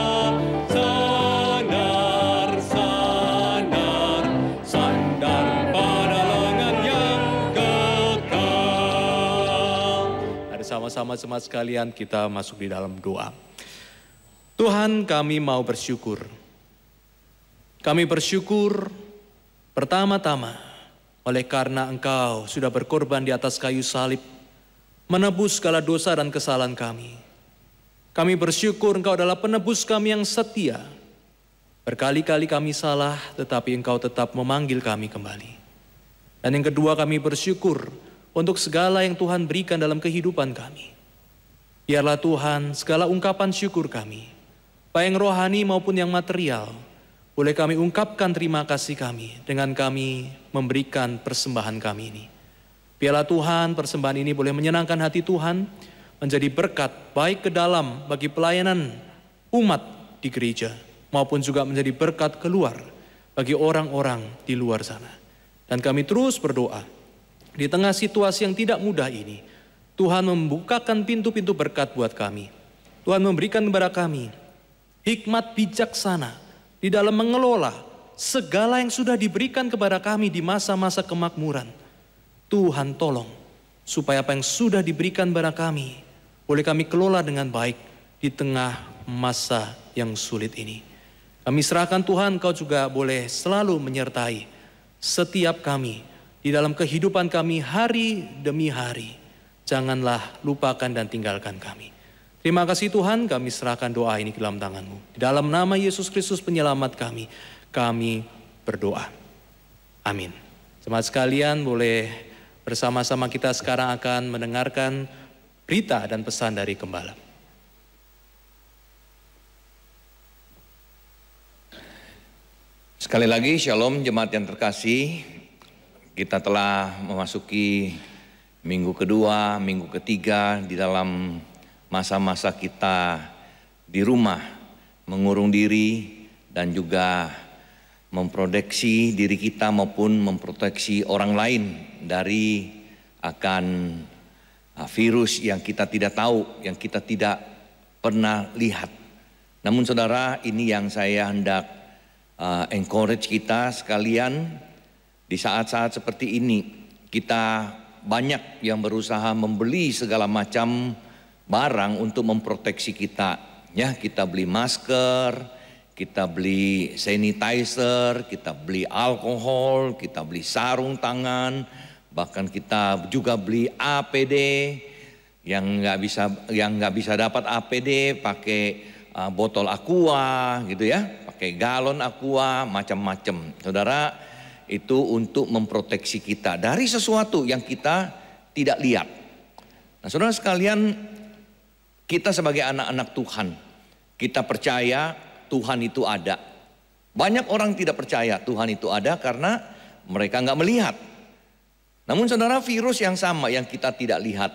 Sandar, sandar, sandar pada lengan yang kekal. Mari sama-sama jemaat sekalian kita masuk di dalam doa. Tuhan, kami mau bersyukur. Kami bersyukur pertama-tama oleh karena Engkau sudah berkorban di atas kayu salib, menebus segala dosa dan kesalahan kami. Kami bersyukur Engkau adalah penebus kami yang setia. Berkali-kali kami salah, tetapi Engkau tetap memanggil kami kembali. Dan yang kedua, kami bersyukur untuk segala yang Tuhan berikan dalam kehidupan kami. Biarlah Tuhan segala ungkapan syukur kami, baik yang rohani maupun yang material, boleh kami ungkapkan terima kasih kami dengan kami memberikan persembahan kami ini. Biarlah Tuhan persembahan ini boleh menyenangkan hati Tuhan, menjadi berkat baik ke dalam bagi pelayanan umat di gereja, maupun juga menjadi berkat keluar bagi orang-orang di luar sana. Dan kami terus berdoa, di tengah situasi yang tidak mudah ini, Tuhan membukakan pintu-pintu berkat buat kami. Tuhan memberikan kepada kami hikmat bijaksana di dalam mengelola segala yang sudah diberikan kepada kami di masa-masa kemakmuran. Tuhan tolong supaya apa yang sudah diberikan kepada kami boleh kami kelola dengan baik di tengah masa yang sulit ini. Kami serahkan Tuhan, Kau juga boleh selalu menyertai setiap kami di dalam kehidupan kami hari demi hari. Janganlah lupakan dan tinggalkan kami. Terima kasih Tuhan, kami serahkan doa ini ke dalam tangan-Mu. Di dalam nama Yesus Kristus penyelamat kami berdoa. Amin. Jemaat sekalian, boleh bersama-sama kita sekarang akan mendengarkan berita dan pesan dari Gembala. Sekali lagi shalom jemaat yang terkasih. Kita telah memasuki minggu kedua, minggu ketiga di dalam masa-masa kita di rumah, mengurung diri dan juga memproteksi diri kita maupun memproteksi orang lain dari akan virus yang kita tidak tahu, yang kita tidak pernah lihat. Namun saudara, ini yang saya hendak encourage kita sekalian di saat-saat seperti ini. Kita banyak yang berusaha membeli segala macam barang untuk memproteksi kita. Ya, kita beli masker, kita beli sanitizer, kita beli alkohol, kita beli sarung tangan, bahkan kita juga beli APD. yang nggak bisa dapat APD pakai botol aqua gitu ya, pakai galon aqua, macam-macam. Saudara, itu untuk memproteksi kita dari sesuatu yang kita tidak lihat. Nah, saudara sekalian, kita sebagai anak-anak Tuhan, kita percaya Tuhan itu ada. Banyak orang tidak percaya Tuhan itu ada karena mereka nggak melihat. Namun saudara, virus yang sama yang kita tidak lihat,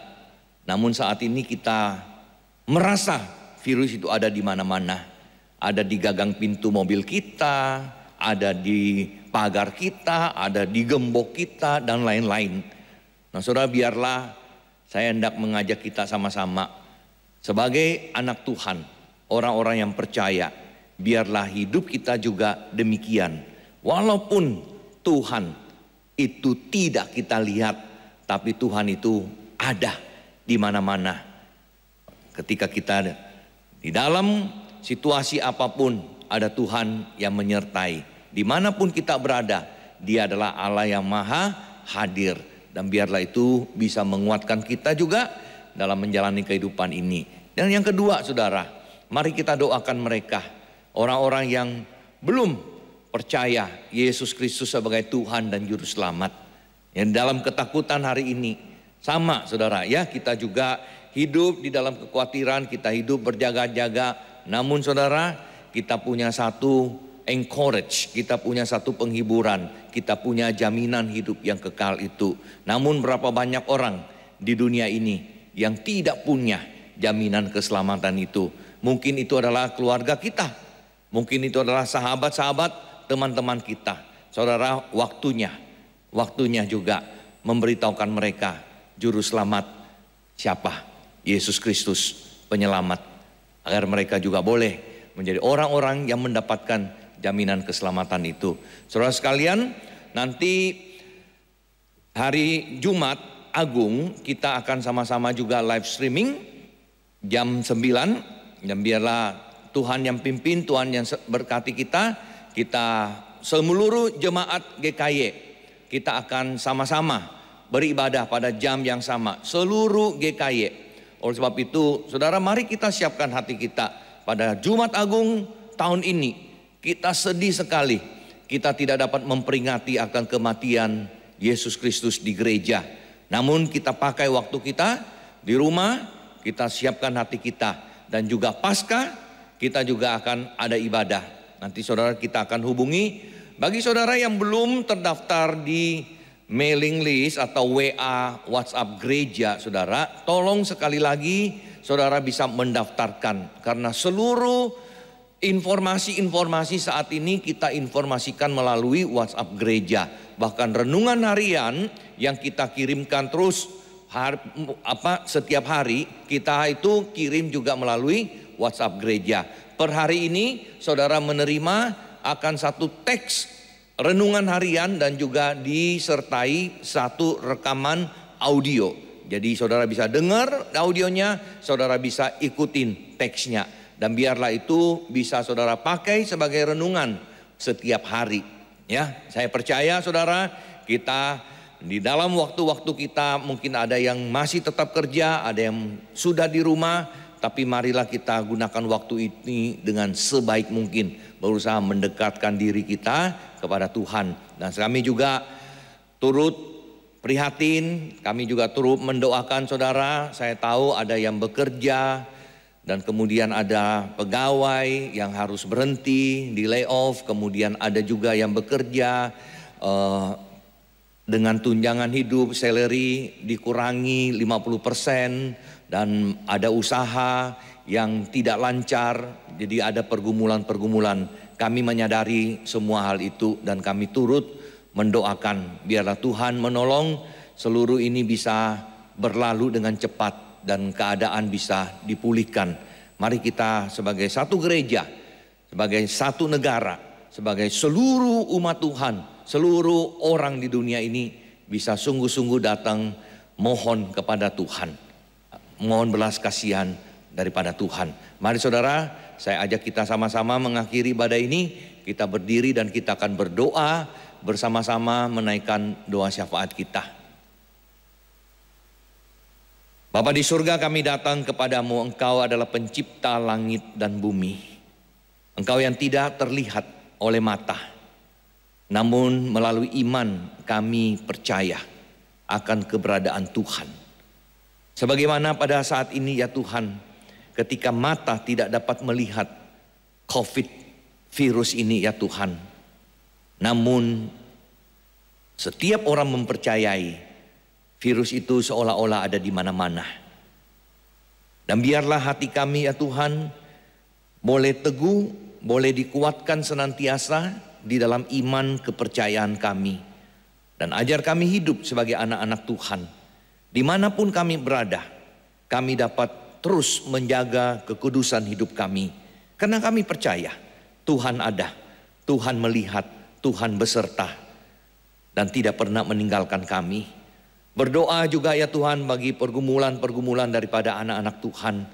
namun saat ini kita merasa virus itu ada di mana-mana. Ada di gagang pintu mobil kita, ada di pagar kita, ada di gembok kita, dan lain-lain. Nah saudara, biarlah saya hendak mengajak kita sama-sama sebagai anak Tuhan, orang-orang yang percaya, biarlah hidup kita juga demikian. Walaupun Tuhan itu tidak kita lihat, tapi Tuhan itu ada di mana-mana. Ketika kita di dalam situasi apapun, ada Tuhan yang menyertai. Dimanapun kita berada, Dia adalah Allah yang maha hadir. Dan biarlah itu bisa menguatkan kita juga dalam menjalani kehidupan ini. Dan yang kedua saudara, mari kita doakan mereka, orang-orang yang belum percaya Yesus Kristus sebagai Tuhan dan Juru Selamat. Yang dalam ketakutan hari ini, sama saudara ya, kita juga hidup di dalam kekhawatiran, kita hidup berjaga-jaga. Namun saudara, kita punya satu encourage, kita punya satu penghiburan, kita punya jaminan hidup yang kekal itu. Namun berapa banyak orang di dunia ini yang tidak punya jaminan keselamatan itu. Mungkin itu adalah keluarga kita, mungkin itu adalah sahabat-sahabat, teman-teman kita. Saudara, waktunya juga memberitahukan mereka Juru Selamat siapa? Yesus Kristus, penyelamat. Agar mereka juga boleh menjadi orang-orang yang mendapatkan jaminan keselamatan itu. Saudara sekalian, nanti hari Jumat Agung kita akan sama-sama juga live streaming jam 9. Dan biarlah Tuhan yang pimpin, Tuhan yang berkati kita seluruh jemaat GKY, kita akan sama-sama beribadah pada jam yang sama, seluruh GKY. Oleh sebab itu, saudara, mari kita siapkan hati kita pada Jumat Agung tahun ini. Kita sedih sekali, kita tidak dapat memperingati akan kematian Yesus Kristus di gereja. Namun kita pakai waktu kita di rumah, kita siapkan hati kita. Dan juga pasca, kita juga akan ada ibadah. Nanti saudara, kita akan hubungi. Bagi saudara yang belum terdaftar di mailing list atau WA WhatsApp gereja, saudara, tolong sekali lagi saudara bisa mendaftarkan. Karena seluruh informasi saat ini kita informasikan melalui WhatsApp gereja. Bahkan renungan harian yang kita kirimkan terus setiap hari, kita itu kirim juga melalui WhatsApp gereja. Per hari ini saudara menerima akan satu teks renungan harian dan juga disertai satu rekaman audio. Jadi saudara bisa dengar audionya, saudara bisa ikutin teksnya. Dan biarlah itu bisa saudara pakai sebagai renungan setiap hari. Ya, saya percaya saudara, kita di dalam waktu-waktu kita mungkin ada yang masih tetap kerja, ada yang sudah di rumah, tapi marilah kita gunakan waktu ini dengan sebaik mungkin, berusaha mendekatkan diri kita kepada Tuhan. Dan kami juga turut prihatin, kami juga turut mendoakan saudara. Saya tahu ada yang bekerja dan kemudian ada pegawai yang harus berhenti, di layoff. Kemudian ada juga yang bekerja dengan tunjangan hidup, salary dikurangi 50%. Dan ada usaha yang tidak lancar, jadi ada pergumulan-pergumulan. Kami menyadari semua hal itu dan kami turut mendoakan biarlah Tuhan menolong seluruh ini bisa berlalu dengan cepat dan keadaan bisa dipulihkan. Mari kita sebagai satu gereja, sebagai satu negara, sebagai seluruh umat Tuhan, seluruh orang di dunia ini bisa sungguh-sungguh datang mohon kepada Tuhan. Mohon belas kasihan daripada Tuhan. Mari saudara, saya ajak kita sama-sama mengakhiri ibadah ini. Kita berdiri dan kita akan berdoa bersama-sama menaikkan doa syafaat kita. Bapa di surga, kami datang kepadamu. Engkau adalah pencipta langit dan bumi. Engkau yang tidak terlihat oleh mata, namun melalui iman kami percaya akan keberadaan Tuhan. Sebagaimana pada saat ini ya Tuhan, ketika mata tidak dapat melihat COVID virus ini ya Tuhan, namun setiap orang mempercayai virus itu seolah-olah ada di mana-mana. Dan biarlah hati kami ya Tuhan boleh teguh, boleh dikuatkan senantiasa di dalam iman kepercayaan kami. Dan ajar kami hidup sebagai anak-anak Tuhan. Dimanapun kami berada, kami dapat terus menjaga kekudusan hidup kami. Karena kami percaya Tuhan ada, Tuhan melihat, Tuhan beserta, dan tidak pernah meninggalkan kami. Berdoa juga ya Tuhan bagi pergumulan-pergumulan daripada anak-anak Tuhan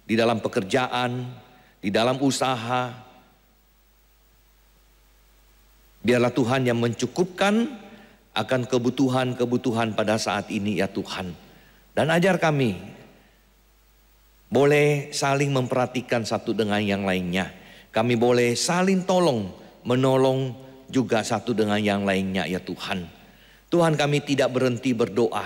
di dalam pekerjaan, di dalam usaha. Biarlah Tuhan yang mencukupkan akan kebutuhan-kebutuhan pada saat ini ya Tuhan. Dan ajar kami boleh saling memperhatikan satu dengan yang lainnya. Kami boleh saling tolong, menolong juga satu dengan yang lainnya ya Tuhan. Tuhan, kami tidak berhenti berdoa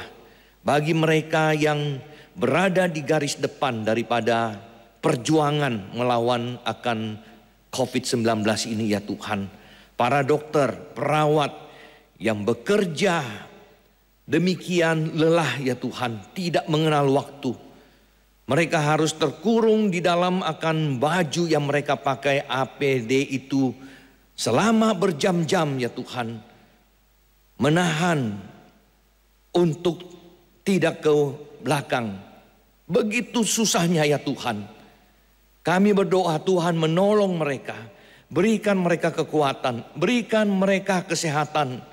bagi mereka yang berada di garis depan daripada perjuangan melawan akan COVID-19 ini ya Tuhan. Para dokter, perawat yang bekerja demikian lelah ya Tuhan, tidak mengenal waktu. Mereka harus terkurung di dalam akan baju yang mereka pakai APD itu selama berjam-jam ya Tuhan. Menahan untuk tidak ke belakang. Begitu susahnya ya Tuhan. Kami berdoa Tuhan menolong mereka. Berikan mereka kekuatan. Berikan mereka kesehatan.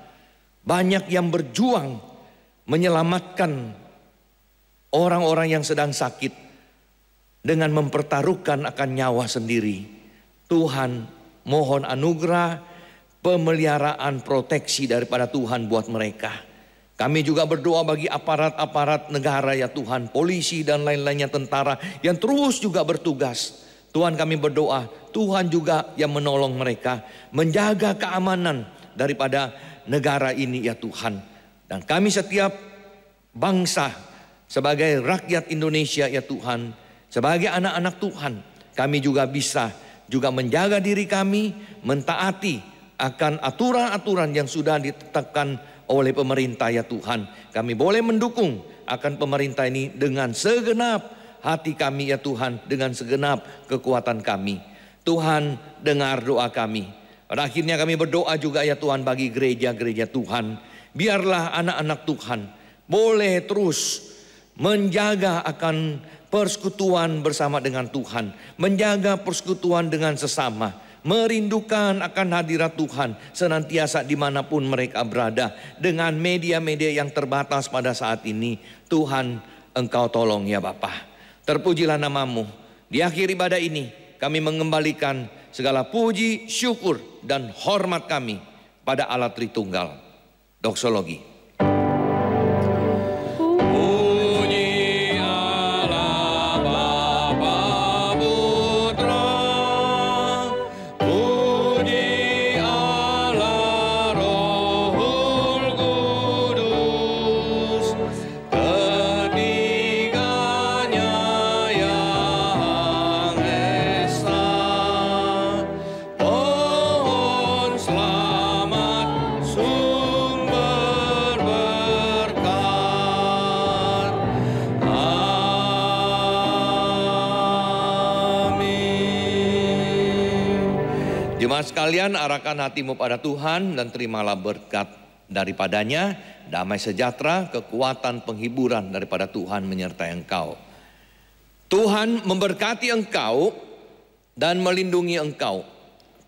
Banyak yang berjuang menyelamatkan orang-orang yang sedang sakit. Dengan mempertaruhkan akan nyawa sendiri. Tuhan mohon anugerah, pemeliharaan, proteksi daripada Tuhan buat mereka. Kami juga berdoa bagi aparat-aparat negara ya Tuhan, polisi dan lain-lainnya, tentara yang terus juga bertugas. Tuhan, kami berdoa, Tuhan juga yang menolong mereka, menjaga keamanan daripada negara ini ya Tuhan. Dan kami setiap bangsa sebagai rakyat Indonesia ya Tuhan, sebagai anak-anak Tuhan, kami juga bisa juga menjaga diri kami, mentaati akan aturan-aturan yang sudah ditetapkan oleh pemerintah ya Tuhan. Kami boleh mendukung akan pemerintah ini dengan segenap hati kami ya Tuhan, dengan segenap kekuatan kami. Tuhan, dengar doa kami. Pada akhirnya kami berdoa juga ya Tuhan bagi gereja-gereja Tuhan. Biarlah anak-anak Tuhan boleh terus menjaga akan persekutuan bersama dengan Tuhan, menjaga persekutuan dengan sesama, merindukan akan hadirat Tuhan senantiasa dimanapun mereka berada. Dengan media-media yang terbatas pada saat ini, Tuhan Engkau tolong ya Bapa. Terpujilah namamu. Di akhir ibadah ini kami mengembalikan segala puji, syukur dan hormat kami pada Allah Tritunggal. Doksologi. Jemaat sekalian, arahkan hatimu pada Tuhan dan terimalah berkat daripadanya, damai sejahtera, kekuatan, penghiburan daripada Tuhan menyertai engkau. Tuhan memberkati engkau dan melindungi engkau.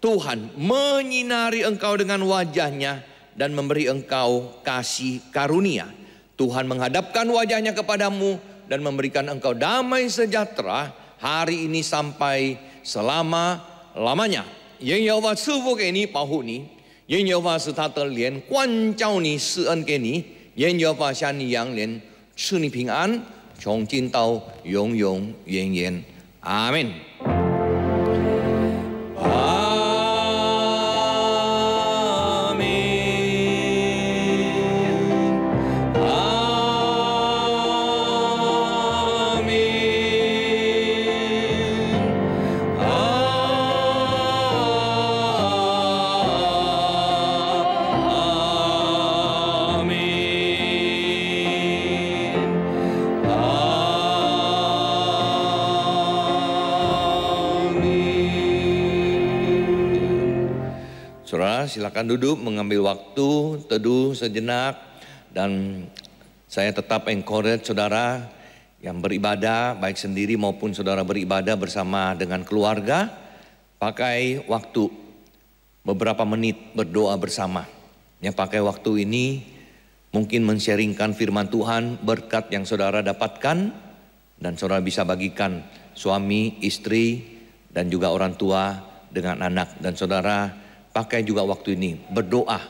Tuhan menyinari engkau dengan wajahnya dan memberi engkau kasih karunia. Tuhan menghadapkan wajahnya kepadamu dan memberikan engkau damai sejahtera hari ini sampai selama-lamanya. 愿耶和华赐福给你，保护你；愿耶和华使他的脸光照你，施恩给你；愿耶和华向你扬脸，赐你平安，从今到永永远远。阿门。Saudara, silakan duduk, mengambil waktu, teduh sejenak. Dan saya tetap encourage saudara yang beribadah, baik sendiri maupun saudara beribadah bersama dengan keluarga, pakai waktu beberapa menit berdoa bersama. Ya, pakai waktu ini mungkin men-sharingkan firman Tuhan, berkat yang saudara dapatkan, dan saudara bisa bagikan suami, istri, dan juga orang tua dengan anak. Dan saudara pakai juga waktu ini berdoa,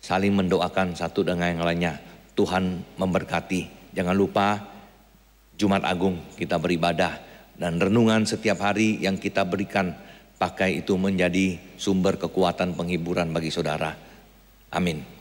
saling mendoakan satu dengan yang lainnya. Tuhan memberkati. Jangan lupa Jumat Agung kita beribadah, dan renungan setiap hari yang kita berikan, pakai itu menjadi sumber kekuatan penghiburan bagi saudara. Amin.